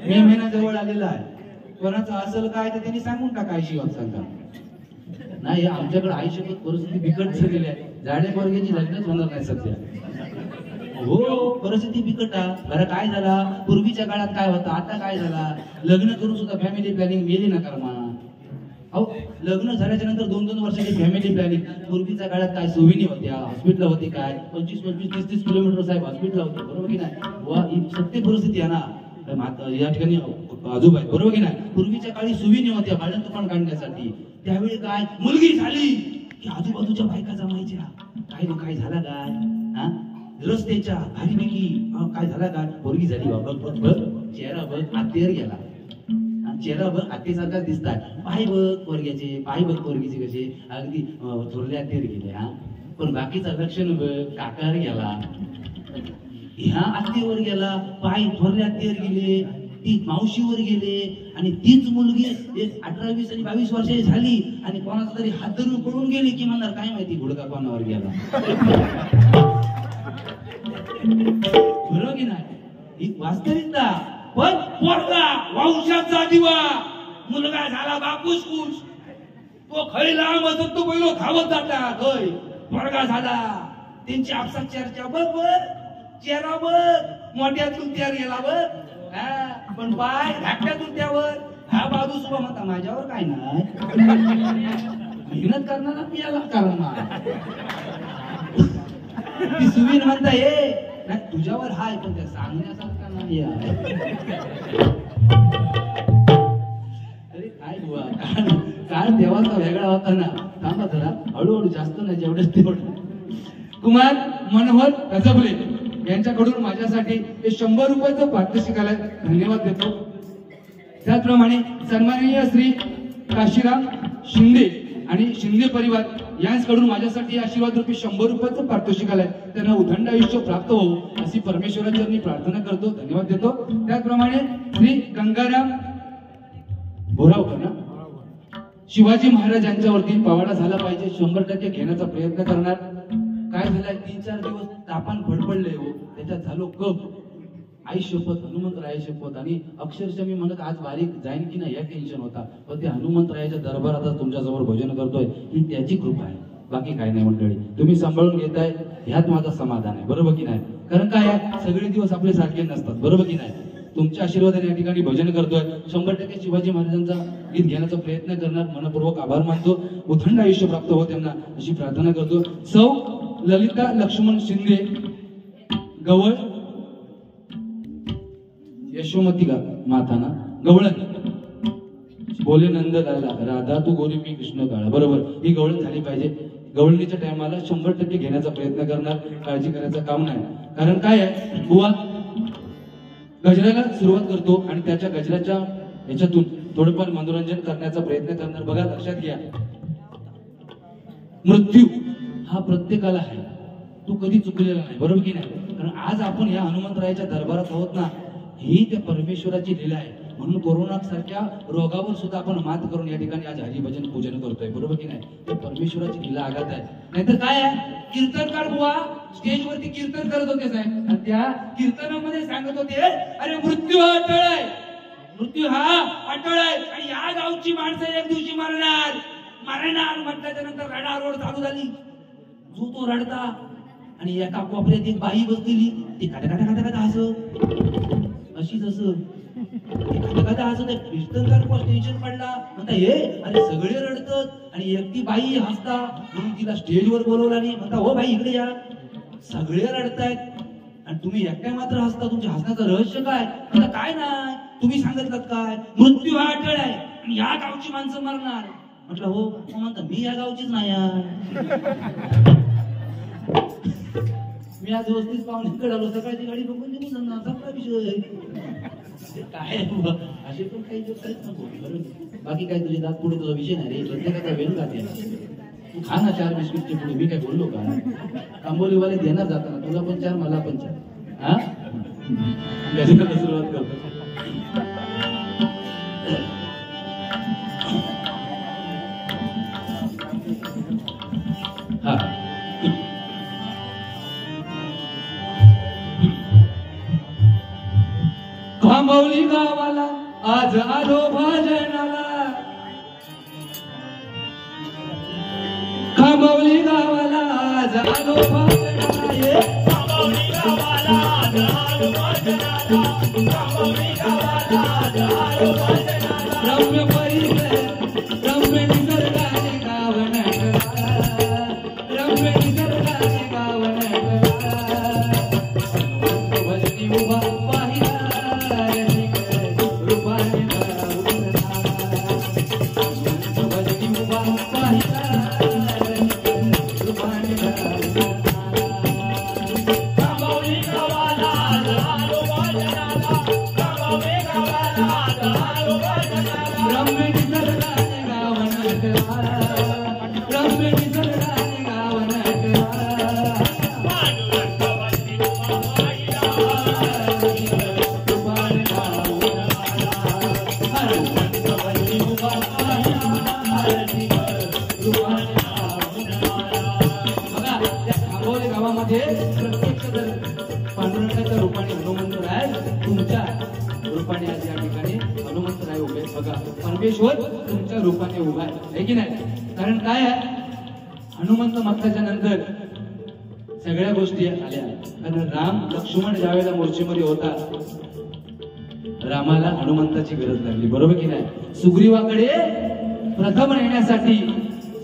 मे महिना जवळ आलेला आहे. कोणाचं असेल काय तर त्यांनी सांगून टाका आयशी सांगा नाही. आमच्याकडे आयुष्यात परिस्थिती बिकट झालेली आहे. जाडे वर्गाची लग्नच होणार नाही सध्या. हो परिस्थिती बिकट आहे. बरं काय झाला पूर्वीच्या काळात काय होतं आता काय झाला. लग्न करून सुद्धा फॅमिली प्लॅनिंग गेली ना कर्मा. अहो लग्न झाल्याच्या नंतर 2-2 वर्षाची फॅमिली प्लॅनिंग. पूर्वीच्या काळात काय सुविधा होत्या हॉस्पिटल होती काय 25-25-30-30 किलोमीटर साहेब हॉस्पिटल होते बरोबर की नाही. ही सत्य परिस्थिती आहे ना या ठिकाणी आजोबा आहे बरोबर की नाही. पूर्वीच्या काळी सुविधा होत्या भाडं दुकान काढण्यासाठी. त्यावेळी काय मुलगी झाली की आजूबाजूच्या बायका जमायच्या काय काय झाला काय हा रस्त्याच्या भारीपैकी काय झाला काय पोरगी झाली बाबा बघ चेहरा बघ आतेर गेला. चेहरा बघ आत्तेसारखाच दिसतात, पाय बघ पोरग्याचे, पाय बघ पोरगीचे कसे अगदी थोरल्या आत्तेवर गेले हा, पण बाकीचं लक्षण बघ काकावर गेला, ह्या आत्तेवर गेला, पाय थोरल्या आत्तेवर गेले, ती मावशीवर गेले, आणि तीच मुलगी एक 18, 20 आणि 22 वर्षाची झाली आणि कोणाचा तरी हात धरून पळून गेली की म्हणणार काय माहिती घोडका कोणावर गेला. बरोबर की नाही, ही वास्तविकता. पण पोरगा वंशाचा दिवा, मुलगा झाला बापूस खुश, तो खरी लांब असत तो पहिलो धावत जाता, होय पोरगा झाला त्यांची आपसात चर्चा बघ बघ, चेहरा बघ मोठ्यातून तयार गेला बघ, पण पाय धाकट्यातून त्यावर हा बाजू सुद्धा म्हणता माझ्यावर काय नाही, मेहनत करणारा मी याला करणार, ती सुवीन म्हणता हे नाही तुझ्यावर हाय पण त्या सांगण्यासारखा नाही आहे. अरे काय बुवा, काळ देवाचा वेगळा होता ना. थांबा जरा, हळूहळू, जास्त नाही जेवढं तेवढं. कुमार मनोहर रजबले यांच्याकडून माझ्यासाठी हे 100 रुपयाचं पारितोषिकाला धन्यवाद देतो. त्याचप्रमाणे सन्माननीय श्री काशीराम शिंदे आणि शिंदे परिवार यांच्याकडून माझ्यासाठी आशीर्वाद रूपी 100 रुपयाचं पारितोषिक आलंय. त्यांना उदंड आयुष्य प्राप्त हो अशी परमेश्वराची मी प्रार्थना करतो, धन्यवाद देतो. त्याचप्रमाणे श्री गंगाराम बोरावकर ना, शिवाजी महाराज यांच्यावरती पवाडा झाला पाहिजे 100% घेण्याचा प्रयत्न करणार. काय झालंय 3-4 दिवस तापान फडफडले हो, त्याच्यात झालो कप. आई शपथ, हनुमंतराया शपथ, आणि अक्षरशः मी म्हणत आज बारीक जाईन की नाही या टेन्शन होता, पण ते हनुमंतरायाच्या दरबारात तुमच्या समोर भजन करतोय ही त्याची कृपा आहे, बाकी काय नाही. मंडळी तुम्ही सांभाळून घेताय ह्यात माझं समाधान आहे, बरोबर की नाही. कारण काय सगळे दिवस आपले सारखे नसतात, बरोबर की नाही. तुमच्या आशीर्वादाने या ठिकाणी भजन करतोय. 100% शिवाजी महाराजांचा गीत घेण्याचा प्रयत्न करणार. मनपूर्वक आभार मानतो. उदंड आयुष्य प्राप्त हो त्यांना अशी प्रार्थना करतो. सौ ललिता लक्ष्मण शिंदे गवळ यशोमती माता ना गवळण बोले नंद लाला राधा तू गोरी मी कृष्ण काळा, बरोबर ही गवळण झाली पाहिजे. गवळणीच्या टायमाला 100% घेण्याचा प्रयत्न करणार, काळजी करायचं काम नाही. कारण काय आहे बुवा, गजराला सुरुवात करतो आणि त्याच्या गजराच्या याच्यातून थोडंफार मनोरंजन करण्याचा प्रयत्न करणार. बघा लक्षात घ्या, मृत्यू हा प्रत्येकाला आहे, तो कधी चुकलेला नाही, बरोबर की नाही. कारण आज आपण या हनुमंतरायाच्या दरबारात आहोत ना, ही त्या परमेश्वराची लीला आहे. म्हणून कोरोना सारख्या रोगावर सुद्धा आपण मात करून या ठिकाणी आज हरिभजन पूजन करतोय, बरोबर की नाही. ते परमेश्वराची लीला आघात आहे. नाहीतर काय आहे, कीर्तनकार बुवा स्टेजवरती कीर्तन करत होते साहेब, आणि त्या कीर्तनामध्ये सांगत होते अरे मृत्यू हा अटळ आहे, मृत्यू हा अटळ आहे, आणि या गावची माणसं एक दिवशी मरणार म्हटल्याच्या नंतर रडारोड चालू झाली. जो तो रडता, आणि एका कोपऱ्यात एक बाई बसलेली, ती काटा हसत अशीच असं कदा असं ते कीर्तनकार टेन्शन पडला, म्हणता हे अरे सगळे रडतात आणि एकटी बाई हसता, म्हणून तिला स्टेजवर बोलवलं आणि म्हणता हो बाई इकडे या, सगळे रडतायत आणि तुम्ही एकट्या मात्र हसता, तुमच्या हसण्याचं रहस्य काय. म्हणता काय नाही, तुम्ही सांगितलं काय मृत्यू हा अटळ आहे आणि या गावची माणसं मरणार. म्हटलं हो, म्हणता मी या गावचीच नाही मी आज व्यवस्थित पाहुण्याकडे आलो, सकाळची गाडी बघून निघून जाणार, सगळा विषय काय असे पण काही दिवस नको. बाकी काय तुझे दात पुढे तुझा विषय नाही रे, प्रत्येकाचा वेळ जाते. तू खा ना 4 बिस्किटचे पुढे, मी काय बोललो का. आंबोलीवाले देणार जाताना तुला पण 4 मला पण 4. हा सुरुवात करतो. हा खांबवली गावाला आज आलो भजनाला, खांबवली गावाला आज आलो भजनाला, खांबवली गावाला आज आलो भजनाला, खांबवली गावाला आज आलो भजनाला. रम्य परिसर रम्य निसर्गाचे गाव नटला, रम्य निसर्गाचे गाव नटला, भजनी उभा पाहिला गावामध्ये प्रत्यक्ष जर पांडुरंगाच्या रूपाने हनुमंतराय तुमच्या रूपाने आज या ठिकाणी हनुमंतराय उभे आहेत. बघा परमेश्वर तुमच्या रूपाने उभा आहे की नाही? कारण काय आहे, हनुमंत मागताच्या नंतर सगळ्या गोष्टी आल्या. कारण राम लक्ष्मण ज्यावेळेला मोर्चेमध्ये होता, रामाला हनुमंताची गरज लागली, बरोबर की नाही? सुग्रीवाकडे प्रथम येण्यासाठी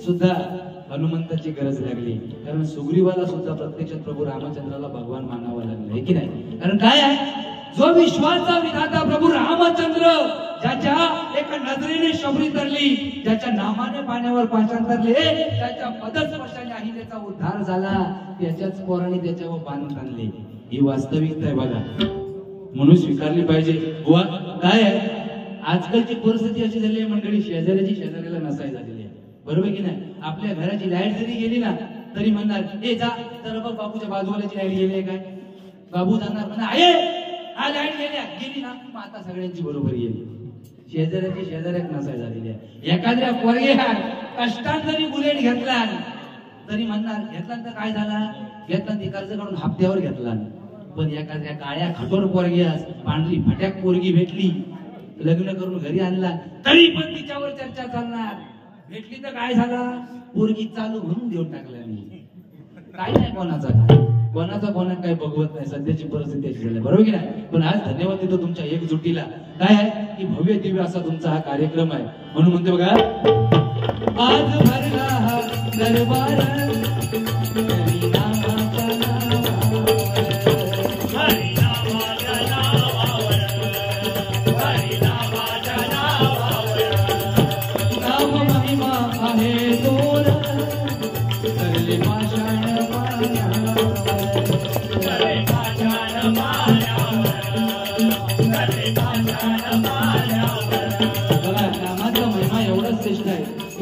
सुद्धा हनुमंताची गरज लागली. कारण सुग्रीवाला सुद्धा प्रत्यक्षात प्रभू रामचंद्राला भगवान मानावा लागला, की नाही? कारण काय आहे, जो विश्वाचा विधाता प्रभू रामचंद्र ज्याच्या एका नजरेने शबरी तरली, ज्याच्या नामाने पाण्यावर पाषांतरले, त्याच्या पदस्पर्शाने अहिल्याचा उद्धार झाला, त्याच्याच पोराने त्याच्यावर बांधून आणले. ही वास्तविकता आहे बघा, म्हणून स्वीकारली पाहिजे. बुवा काय आहे, आजकालची परिस्थिती अशी झाली आहे मंडळी, शेजाऱ्याची शेजाऱ्याला नसाई झालेली आहे, बरोबर की नाही? आपल्या घराची लाईट जरी गेली ना तरी म्हणणार ए जा तर बघ बाबूच्या बाजूवाल्याची लाईट गेली आहे काय? बाबू जाणार म्हणा आहे हा लाईट गेली ना, मग आता सगळ्यांची बरोबर गेली. शेजाऱ्याची शेजाऱ्यात नसाई झालेली आहे. एखाद्या पोरग्या कष्टात जरी बुलेट घेतला तरी म्हणणार घेतला तर काय झाला, घेतला ते कर्ज काढून हप्त्यावर घेतला. पण एखाद्या काळ्या खटोर पोरग्यास पांढरी फट्याक पोरगी भेटली, लग्न करून घरी आणला, तरी पण तिच्यावर चर्चा चालणार. भेटली तर काय झाला, पोरगी चालू म्हणून देऊन टाकला. काय नाही कोणाचा कोणात काय बघवत नाही. सध्याची परिस्थिती अशी झाली, बरोबर की नाही? पण आज धन्यवाद देतो तुमच्या एकजुटीला. काय आहे की भव्य दिव्य असा तुमचा हा कार्यक्रम आहे. म्हणून म्हणते बघा, आज भरला हा दरबार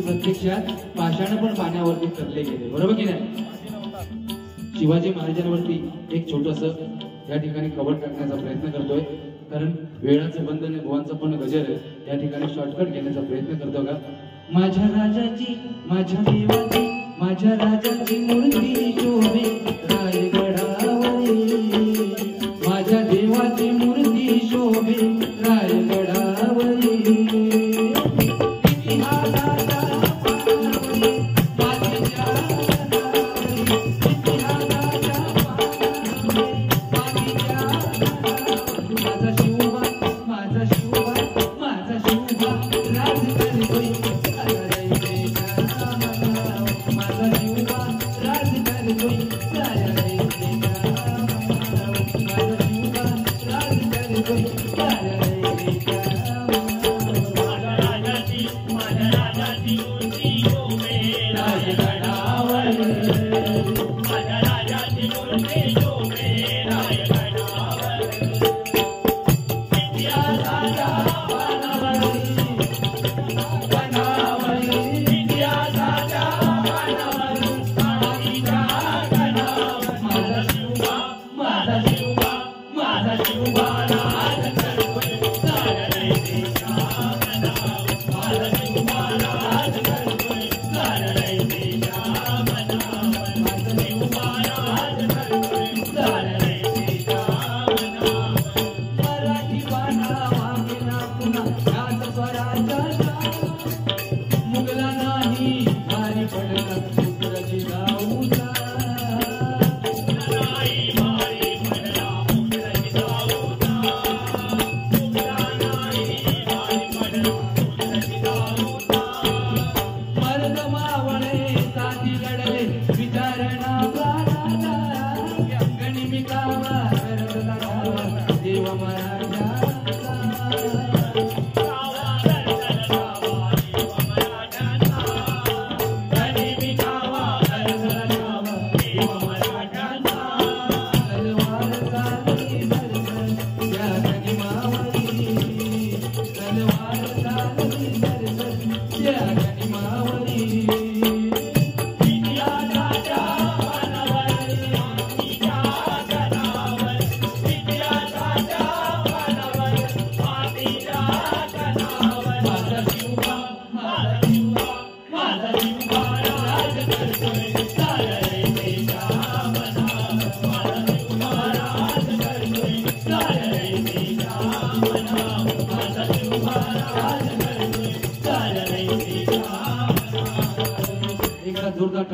प्रत्यक्षात पाषाण पण पाण्यावरती तरले गेले, बरोबर की नाही? शिवाजी महाराजांवरती एक छोटस या ठिकाणी कव्हर टाकण्याचा प्रयत्न करतोय, कारण वेळाचं बंधन आहे, भुवांचा पण गजर आहे. या ठिकाणी शॉर्टकट घेण्याचा प्रयत्न करतो का. माझ्या राजाची माझ्या देवाची माझ्या राजाची मूर्ती शोभे रायगडावरी, माझ्या देवाची मूर्ती शोभे रायगडावरी.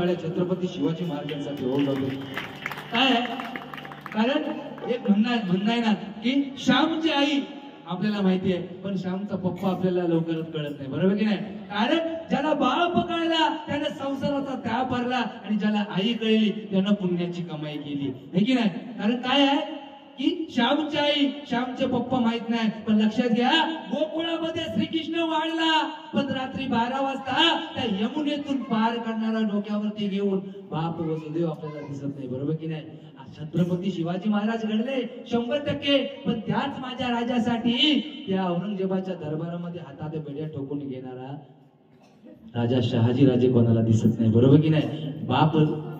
दिवाळ्या छत्रपती शिवाजी महाराजांसाठी होऊ लागलो. काय आहे? कारण एक म्हणणं आहे ना की श्यामची आई आपल्याला माहिती आहे, पण श्यामचा पप्पा आपल्याला लवकरच कळत नाही, बरोबर की नाही? कारण ज्याला बाप कळला त्याने संसाराचा त्याग भरला, आणि ज्याला आई कळली त्यानं पुण्याची कमाई केली, है की नाही? कारण काय आहे की श्यामची आई श्यामचे पप्पा माहित नाही, पण लक्षात घ्या गोकुळामध्ये श्रीकृष्ण वाढला, पण रात्री 12 वाजता त्या यमुनेतून पार करणारा डोक्यावरती घेऊन बाप वसुदेव आपल्याला दिसत नाही, बरोबर की नाही? छत्रपती शिवाजी महाराज घडले 100%, पण त्याच माझ्या राजासाठी त्या औरंगजेबाच्या दरबारामध्ये हातात बेड्या ठोकून घेणारा राजा शहाजी राजे कोणाला दिसत नाही, बरोबर की नाही? बाप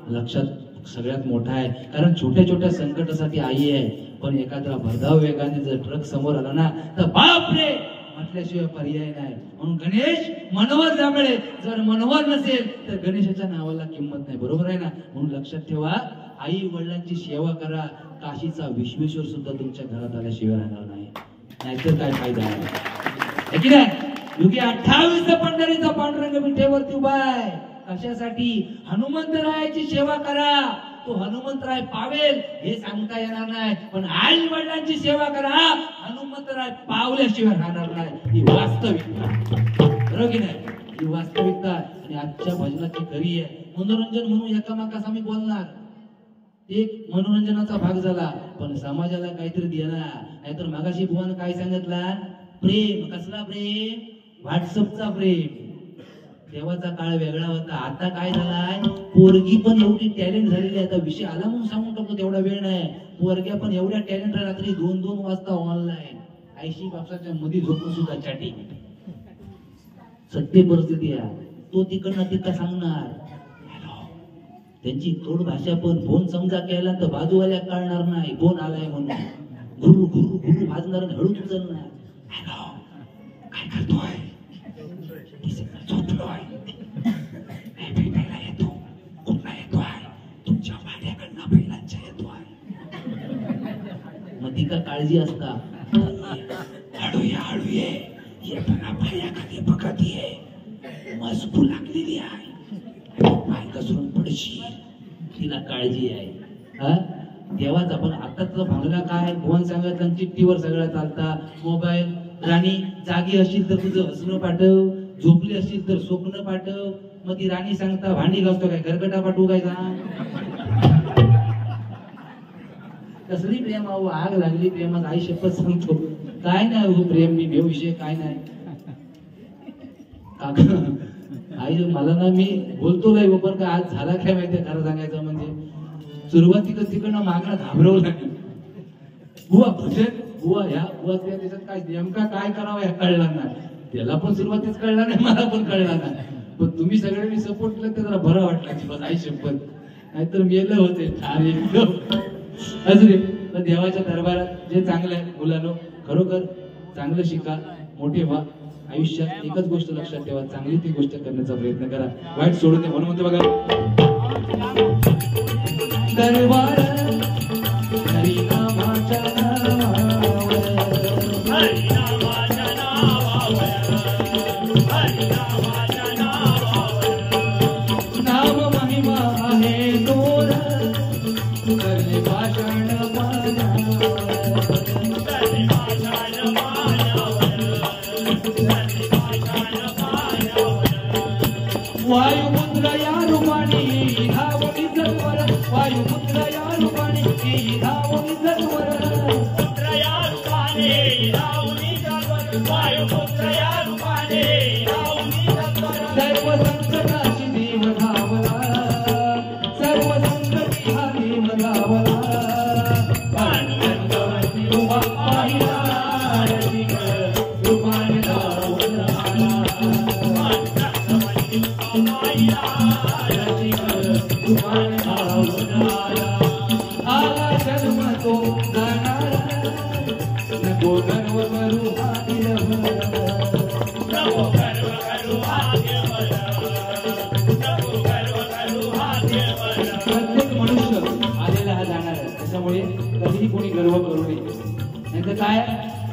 लक्षात सगळ्यात मोठा आहे, कारण छोट्या छोट्या संकटासाठी आई आहे, पण एखाद्या भरधाव वेगाने जर ट्रक समोर आला ना तर बाप रे म्हटल्याशिवाय पर्याय नाही. म्हणून गणेश मनोहर जांभळे, जर मनोहर नसेल तर गणेशाच्या नावाला किंमत नाही, बरोबर आहे ना? म्हणून लक्षात ठेवा, आई वडिलांची सेवा करा, काशीचा विश्वेश्वर सुद्धा तुमच्या घरात आल्याशिवाय राहणार नाही, नाहीतर काय फायदा आहे की नाही? युगी 28 पंढरीचा पांडुरंग विठेवरती उभा आहे, कशासाठी? हनुमंतरायाची सेवा करा, तो हनुमंतराय पावेल हे सांगता येणार नाही, पण आई वडिलांची सेवा करा, हनुमंतराय पावल्याशिवाय राहणार नाही. ही वास्तविकता, बरोबर की नाही? ही वास्तविकता. आणि आजच्या भजनाची खरी आहे. मनोरंजन म्हणून एकामेकास आम्ही बोलणार, एक मनोरंजनाचा भाग झाला, पण समाजाला काहीतरी देणार. नाहीतर मगाशी बुवानं काय सांगितलं? प्रेम. कसला प्रेम? व्हॉट्सअपचा प्रेम. तेव्हाचा काळ वेगळा होता. आता काय झालाय, पोरगी पण एवढी टॅलेंट झालेली आहे. आता विषय आला म्हणून सांगून टाकतो, तेवढा वेळ नाही. पोरग्या पण एवढ्या टॅलेंट रात्री 2-2 वाजता ऑनलाईन, 80 पावसाच्या मध्ये झोपून सुद्धा चॅटिंग. सत्य परिस्थिती आहे. तो तिकडनं तिथं सांगणार, त्यांची तोड भाषा, पण फोन समजा केला तर बाजूवाल्या कळणार नाही फोन आलाय म्हणून. गुरु गुरु गुरु भाजणार आणि हळूच उचलणार. हॅलो, काय करतोय? झोपलोय. भेटायला येतो. कुठला येतोय? तुमच्या भाड्याकडनं बैलांच्या येतोय. मग ती का काळजी असता? हळू ये, हळू ये, येताना पायाखाली बघत ये, मजबू लागलेली आहे, पाय घसरून पडशील. तिला काळजी आहे. हा देवाच. आपण आताच भांगला काय भुवन सांगितलं, चिठ्ठीवर सगळं चालता. मोबाईल. राणी जागी असशील तर तुझं हसणं पाठव, झोपली असशील तर स्वप्न पाठव. मग ती राणी सांगता भांडी घासतो काय, गरगटा पाठवू काय? कसली प्रेम आहो, आग लागली प्रेमात. आई शपथ सांगतो काय नाही हो प्रेम मी भेव विषय काय नाही. आई मला ना, मी बोलतो नाही पण का आज झाला काय माहितीये, खरं सांगायचं म्हणजे सुरुवातीला तिकडनं मागणं घाबरवलं लागली. बुवा भजन, बुवा ह्या बुवा त्या त्याच्यात काय नेमका काय करावं हे कळलं नाही. त्याला पण सुरुवातीच कळला नाही, मला पण कळला नाही. पण तुम्ही सगळे मी सपोर्ट केलं ते जरा बरं वाटलं. बस आई शपथ, नाहीतर मेलं होते अजून. तर देवाच्या दरबारात जे चांगलं आहे मुलांनो, खरोखर चांगलं शिका, मोठे व्हा. आयुष्यात एकच गोष्ट लक्षात ठेवा, चांगली ती गोष्ट करण्याचा प्रयत्न करा, वाईट सोडू नये. म्हणून म्हणतो बघा, दरबार हरिनामाच्या नावावर, हरिनामाच्या नावावर, हरिनामाच्या नावावर नाम महिमा आहे दोर, करले भाषण मानावर, करले भाषण मानावर, करले भाषण मानावर. वायुपुत्र या रूपाने धावली जगवर, वायुपुत्र या रूपाने धावली जगवर, पुत्र या रूपाने धावली जगवर, वायुपुत्र या रूपाने धावली जगवर. सर्व संकटाची देव धावला, सर्व संकटी हा देव धावला. पांडुरंगाची उभा पाहिला, रसिक रूपाने धावला. पांडुरंगाची उभा पाहिला, रसिक रूपाने धावला. आला जन्म तो जाणार, नको गर्व करू भाग्यवर, नको गर्व करू भाग्यवर, नको गर्व करू भाग्यवर. प्रत्येक मनुष्य आलेला हा जाणार आहे. त्याच्यामुळे कधीही कोणी गर्व करू नये. नाहीतर काय,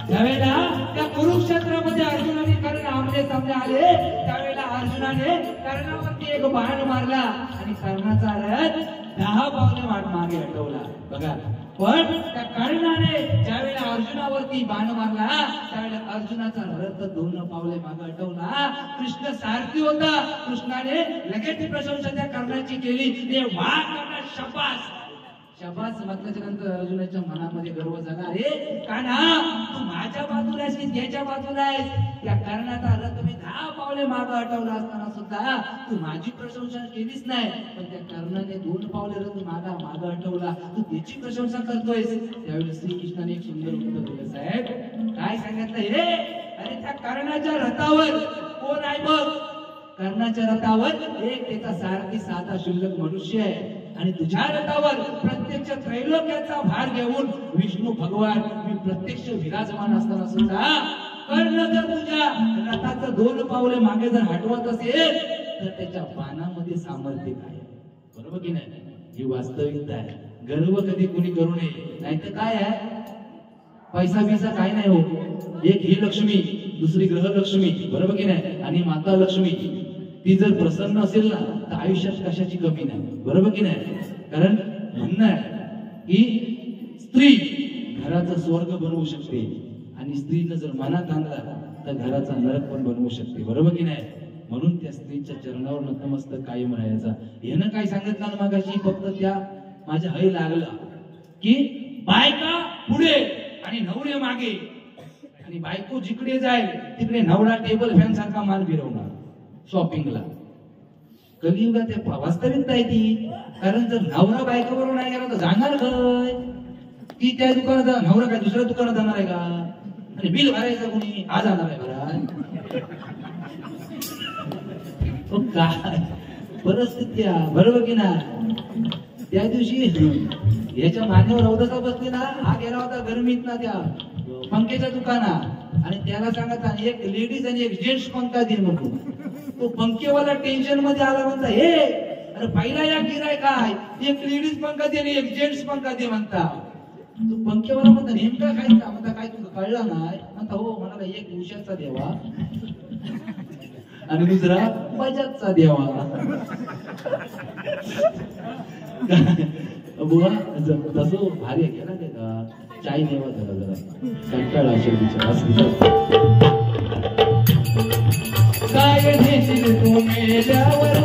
ज्यावेळेला त्या कुरुक्षेत्रामध्ये अर्जुनाने कर्ण आमने सामने आले त्यावेळेला अर्जुनाने कर्णावरती एक बाण मारला आणि कर्णाचा रथ 10 पावले मागे हटवला. बघा, पण त्या कर्णाने ज्यावेळेला अर्जुनावरती बाण मारला त्यावेळेला अर्जुनाचा रथ 2 पावले मागे हटवला. कृष्ण सारथी होता. कृष्णाने लगेच ती प्रशंसा त्या कर्णाची केली. ते वा कर्णा, शाबास शाबास म्हटल्याच्या नंतर अर्जुनाच्या मनामध्ये गर्व झाला. अरे कान्हा, तू माझ्या बाजूला आहेस की त्याच्या बाजूला आहेस? त्या कर्णाचा रथ मी 10 पावले मागे हटवला असताना सुद्धा तू माझी प्रशंसा केलीच नाही, पण त्या कर्णाने 2 पावले रथ मागे हटवला, तू त्याची प्रशंसा करतोयस. त्यावेळी श्रीकृष्णाने एक सुंदर उत्तर दिलं. साहेब काय सांगितलं हे? अरे त्या कर्णाच्या रथावर कोण आहे बघ? कर्णाच्या रथावर एक त्याचा सारथी साधा शुल्लक मनुष्य आहे आणि तुझ्या रथावर प्रत्यक्ष त्रैलोक्याचा भार घेऊन विष्णू भगवान मी प्रत्यक्ष विराजमान असताना सुद्धा कर्ण जर तुझ्या रथाचं 2 पावले मागे जर हटवत असेल तर त्याच्या बाणामध्ये सामर्थ्य काय? बरोबर की नाही? ही वास्तविकता आहे. गर्व कधी कोणी करू नये. नाहीतर काय आहे, पैसा बिसा काय नाही हो. एक ही लक्ष्मी, दुसरी ग्रह लक्ष्मी, बरोबर की नाही, आणि माता लक्ष्मी, ती जर प्रसन्न असेल ना तर आयुष्यात कशाची कमी नाही. बरोबर की नाही? कारण म्हणणं आहे की स्त्री घराचा स्वर्ग बनवू शकते आणि स्त्रीनं जर मनात आणला तर घराचा नरक पण बनवू शकते. बरोबर की नाही? म्हणून त्या स्त्रीच्या चरणावर नतमस्तक कायम राहायचा. यानं काय सांगितलं ना मागाशी, फक्त त्या माझ्या हय लागला की बायका पुढे आणि नवरे मागे, आणि बायको जिकडे जाईल तिकडे नवरा टेबल फॅन सारखा माल फिरवणार शॉपिंगला. कलियुगात ते वास्तविकता आहे ती. कारण जर नवरा बायकोबरोबर नाही गेला तर जाणार काय? ती त्या दुकानात नवरा काय दुसऱ्या दुकानात जाणार आहे का? आणि बिल भरायचं कोणी? हा जाणार आहे भरा. काय परिस्थिती आहे, बरोबर की ना? त्या दिवशी याच्या मान्यवर अवधसा बसली ना, हा गेला होता गरमीत ना त्या पंख्याच्या दुकानात, आणि त्याला सांगत एक लेडीज आणि एक जेंट्स पंखा दे म्हणून. तो पंखेवाला टेन्शन मध्ये आला, म्हणता हे अरे पहिला या गिराय काय, एक लेडीज पंखा दे आणि एक जेंट्स पंखा दे म्हणता. तो पंखेवाला म्हणता नेमका खायचा? म्हणता काय तुला कळला नाही? म्हणता हो, म्हणाला एक उशाचा देवा आणि दुसरा बजाजचा देवा. बुवा तसं भारी गेला ते का चाय देवा जरा जरा कंटाळा असेल विचार काय घेशील तू मेल्यावर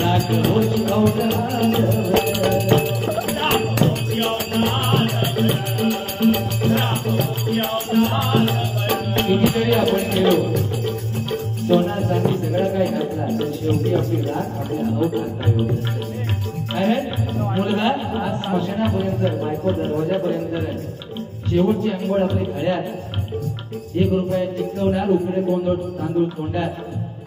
राख होती कितीतरी आपण केलो, सोना चांदी सगळं काय घातला तर शेवटी आपली राख आपल्या हाव घालता मुलगा आज स्मशानापर्यंत, बायको दरवाजापर्यंत, शेवटची अंघोळ आपली घड्यात, 1 रुपया चिकवणार, उकडे तांदूळ तोंडात,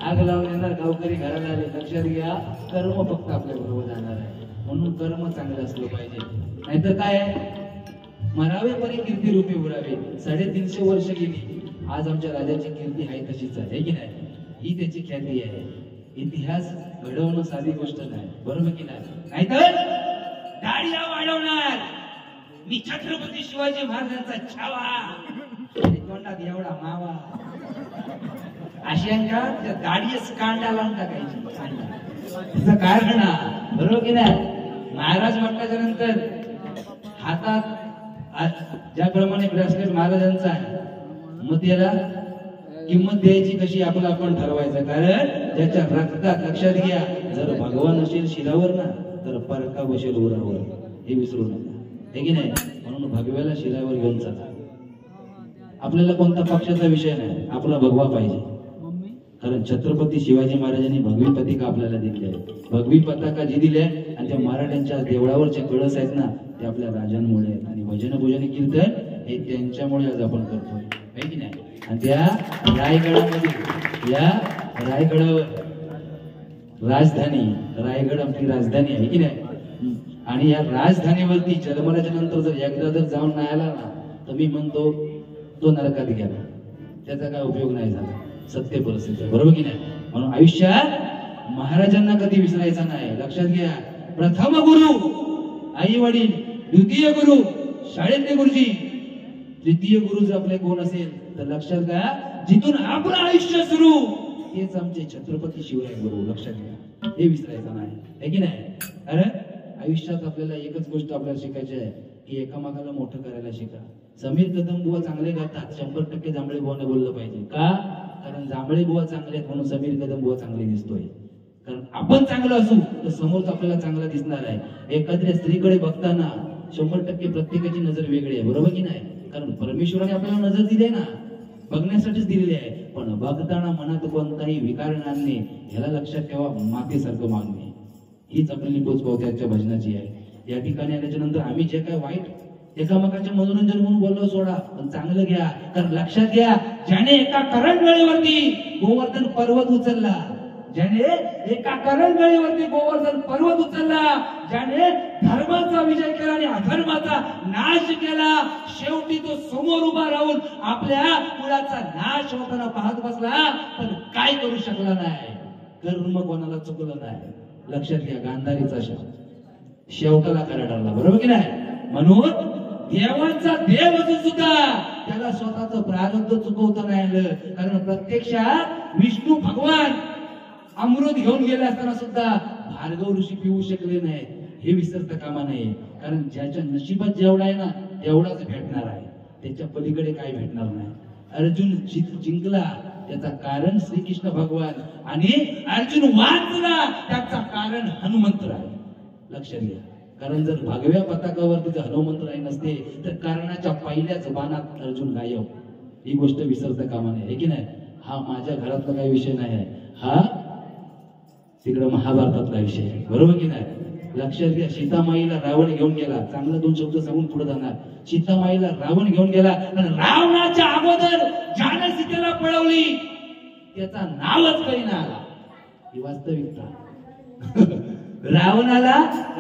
आग लावून येणार गावकरी घराला आले. लक्षात घ्या, कर्म फक्त आपल्या बरोबर जाणार आहे. म्हणून कर्म चांगलं असलं पाहिजे. नाहीतर काय मरावे परी कीर्ती रूपी उरावे. 350 वर्ष गेली, आज आमच्या राजाची कीर्ती आहे तशीच आहे की नाही? ही त्याची ख्याती आहे. इतिहास घडवणं साधी गोष्ट नाही, बरोबर की नाही? नाहीतर दाढीला वाढवणार मी छत्रपती शिवाजी महाराजांचा छावा, तोंडात एवढा मावा, अशंका त्या दाढीच कांडाला टाकायची. त्याचं कारण बरोबर की नाही? महाराज म्हटल्याच्या नंतर हातात ज्याप्रमाणे ब्रेसलेट महाराजांचा आहे, मग त्याला किंमत द्यायची कशी आपलं आपण ठरवायचं. कारण ज्याच्या रक्तात, लक्षात घ्या, जर भगवान असेल शिरावर ना तर परका बसेल उरावर, हे विसरू नका, हे की नाही? म्हणून भगव्याला शिरावर घेऊन चला. आपल्याला कोणता पक्षाचा विषय नाही, आपला भगवा पाहिजे. कारण छत्रपती शिवाजी महाराजांनी भगवी पताका आपल्याला दिली आहे. भगवी पताका जी दिली आहे आणि त्या मराठ्यांच्या देवळावरचे कळस आहेत ना, ते आपल्या राजांमुळे आहेत. आणि भजन भोजन कीर्तन हे त्यांच्यामुळे आज आपण करतोय, आहे की नाही? आणि त्या रायगडामध्ये, या रायगडावर राजधानी, रायगड आपली राजधानी आहे की नाही? आणि या राजधानीवरती जन्मल्याच्या नंतर जर एकदा जर जाऊन नाही आला ना तर मी म्हणतो तो नरकात गेला, त्याचा काय उपयोग नाही झाला. सत्य परिस्थिती, बरोबर की नाही? म्हणून आयुष्यात महाराजांना कधी विसरायचा नाही. लक्षात घ्या, प्रथम गुरु आई वडील, द्वितीय गुरु शाळेतले गुरुजी, तृतीय गुरु जर आपले कोण असेल तर लक्षात घ्या, जिथून आपलं आयुष्य सुरू तेच आमचे छत्रपती शिवराय गुरु. लक्षात घ्या, हे विसरायचं नाही, है की नाही? अरे आयुष्यात आपल्याला एकच गोष्ट आपल्याला शिकायची आहे की एकामेकाला मोठं करायला शिका. समीर कदम बुवा चांगले गातात, 100% जांभळे बुवाने बोललं पाहिजे. का? कारण जांभळे बुवा चांगले आहेत म्हणून समीर कदम बुवा चांगले दिसतोय. कारण आपण चांगलं असू तर समोर आपल्याला चांगला दिसणार आहे. एखाद्या स्त्रीकडे बघताना 100% प्रत्येकाची नजर वेगळी आहे, बरोबर की नाही? कारण परमेश्वराने आपल्याला नजर दिली आहे ना, बघण्यासाठीच दिलेली आहे. पण बघताना मनात कोणताही विकार आणणे, ह्याला लक्षात ठेवा, मातेसारखं मागणे. हीच आपली पोचपावत्याच्या भजनाची आहे. या ठिकाणी आल्याच्या नंतर आम्ही जे काय वाईट एकामेकांचे मनोरंजन म्हणून बोललो सोडा, पण चांगलं घ्या. कारण लक्षात घ्या, ज्याने एका करणगळीवरती गोवर्धन पर्वत उचलला, ज्याने एका करणगळीवरती गोवर्धन पर्वत उचलला, ज्याने धर्माचा विजय केला आणि अधर्माचा नाश केला, शेवटी तो समोर उभा राहून आपल्या कुळाचा नाश होताना पाहत बसला, पण काय करू शकला नाही. कर्म कोणाला चुकलं नाही. लक्षात घ्या, गांधारीचा शेवटाला खरा ठरला, बरोबर की नाही? म्हणून देवांचा देव असून सुद्धा त्याला स्वतःच प्रारब्ध चुकवता नाही आलं. कारण प्रत्यक्षात विष्णू भगवान अमृत घेऊन गेले असताना सुद्धा भार्गव ऋषी पिऊ शकले नाहीत. हे विसरता कामा नये. कारण ज्याच्या नशिबात जेवढा आहे ना तेवढाच भेटणार आहे, त्याच्या पलीकडे काय भेटणार नाही. अर्जुन जिंकला त्याचा कारण श्रीकृष्ण भगवान, आणि अर्जुन वाचला त्याचा कारण हनुमंतराय. लक्षात घ्या, कारण जर भगव्या पताकावरती जर हनुमंतराय नसते तर कर्णाच्या पहिल्याच बाणात अर्जुन गायब. ही गोष्ट विसरता कामा नये, है की नाही? हा माझ्या घरातला काही विषय नाही आहे, हा तिकडे महाभारतातला विषय आहे, बरोबर की नाही? लक्षात घ्या, सीतामाईला रावण घेऊन गेला. चांगला 2 शब्द सांगून पुढे जाणार. सीतामाईला रावण घेऊन गेला, पण रावणाच्या अगोदर ज्याने सीतेला पळवली त्याचा नावच काही ना आला. ही वास्तविकता.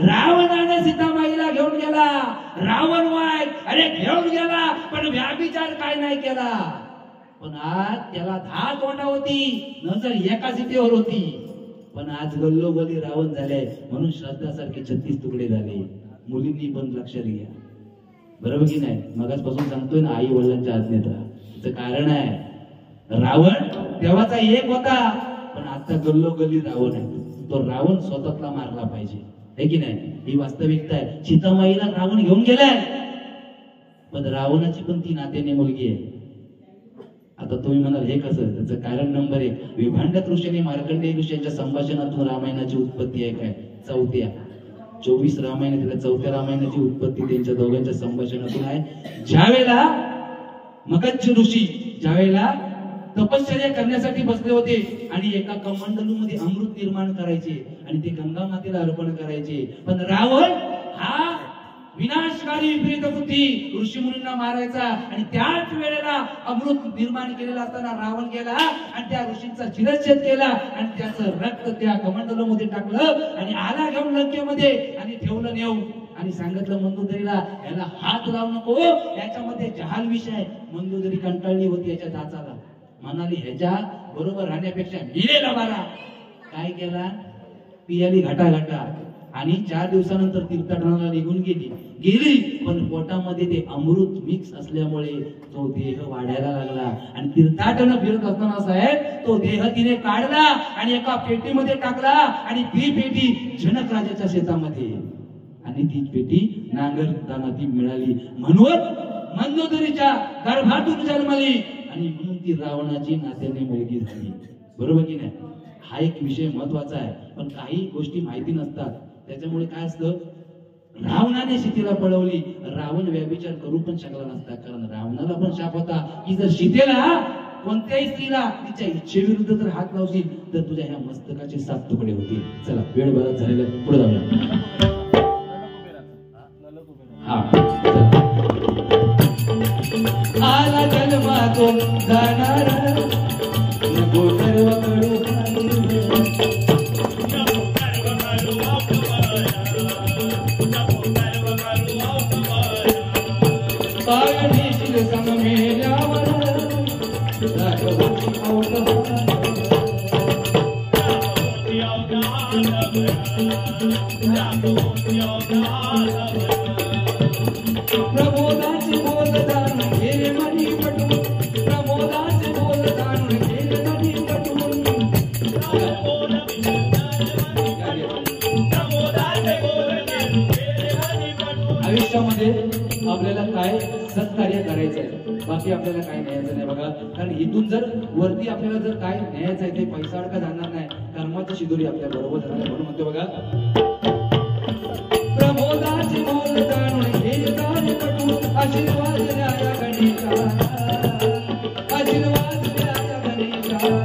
रावणाने सीतामाईला घेऊन गेला, रावण वाय अरे घेऊन गेला, पण व्याभिचार काय नाही केला. पण आज त्याला 10 तोंडा होती, नजर एका सीतेवर होती. पण आज गल्लोगल्ली रावण झाले म्हणून श्रद्धासारखे 36 तुकडे झाले. मुलींनी पण लक्षात घ्या, बरोबर की नाही? मगाचपासून सांगतोय ना, आई वडिलांच्या आज्ञेत राहा. त्याचं कारण आहे, रावण तेव्हाचा एक होता, पण आता गल्लोगल्ली रावण आहे. तो रावण स्वतःला मारला पाहिजे, है की नाही? ही वास्तविकता आहे. सीतामाईला रावण घेऊन गेलाय, पण रावणाची पण ती नात्याने मुलगी आहे. आता तुम्ही म्हणाल हे कसं? त्याचं कारण नंबर 1, विभांडक ऋषीने मार्कंडेय ऋषीच्या संभाषणातून रामायणाची उत्पत्ती आहे. काय? 4 24 रामायण, त्याला 4थ्या रामायणाची उत्पत्ती त्यांच्या दोघांच्या संभाषणातून आहे. ज्यावेळेला मगध ऋषी ज्यावेळेला तपश्चर्या करण्यासाठी बसले होते आणि एका कमंडलूमध्ये अमृत निर्माण करायचे आणि ते गंगा मातेला अर्पण करायचे, पण रावण हा विनाशकारी विपरीत बुद्धी ऋषी मुनींना मारायचा, आणि त्याच वेळेला अमृत निर्माण केलेला असताना रावण गेला आणि त्या ऋषींचा शिरच्छेद केला आणि त्याचं रक्त त्या कमंडलूमध्ये टाकलं आणि आला घेऊन लंकेमध्ये आणि ठेवलं नेऊन आणि सांगितलं मंदोदरीला, याला हात लावू नको, याच्यामध्ये जहाल विष आहे. मंदोदरी कंटाळली होती याच्या दाचाला, म्हणाली ह्याच्या बरोबर राहण्यापेक्षा मिलेला बारा. काय केला? पियाली घाटा घाटा आणि 4 दिवसानंतर तीर्थाटनाला निघून गेली, पण पोटामध्ये ते अमृत मिक्स असल्यामुळे तो देह वाढायला लागला आणि तीर्थाटन फिरत असताना साहेब तो देह तिने काढला आणि एका पेटीमध्ये टाकला आणि ती पेटी जनक राजाच्या शेतामध्ये, आणि ती पेटी नांगरताना ती मिळाली. म्हणून मंदोदरीच्या गर्भातून जन्मली आणि म्हणून ती रावणाची नात्याने मुलगी झाली, बरोबर की नाही? हा एक विषय महत्वाचा आहे, पण काही गोष्टी माहिती नसतात. त्याच्यामुळे काय असतं, रावणाने सीतेला पळवली, रावण व्यभिचार करू पण शकला नसता. कारण रावणाला पण शाप होता की जर सीतेला कोणत्याही स्त्रीला तिच्या इच्छेविरुद्ध जर हात लावशील तर तुझ्या ह्या मस्तकाचे 7 तुकडे होतील. चला, वेळ बराच झालेला, पुढे जाऊया. हा, आला जन्मातून जाणार नको सर्व कडू प्रमोदाचे बोल जाणून घे मनी पटवून प्रमोदाचे बोल जाणून घे मनी पटवून आयुष्यामध्ये आपल्याला काय सत्कार्य करायचंय बाकी आपल्याला काय न्यायचं नाही बघा कारण इथून जर वरती आपल्याला जर काय न्यायचंय ते पैसा अडका जाणार नाही कर्माची शिदोरी आपल्या बरोबर राहणार म्हणून म्हणतो बघा प्रमोदाचे बोल जाणून घे जाणे पटवून आशीर्वाद द्या गणेशा आशीर्वाद द्या गणेशा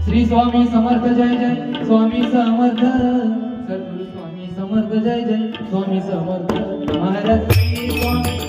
श्री स्वामी समर्थ जय जय स्वामी समर्थ सद्गुरु स्वामी समर्थ जय जय स्वामी समर्थ महाराज श्री स्वामी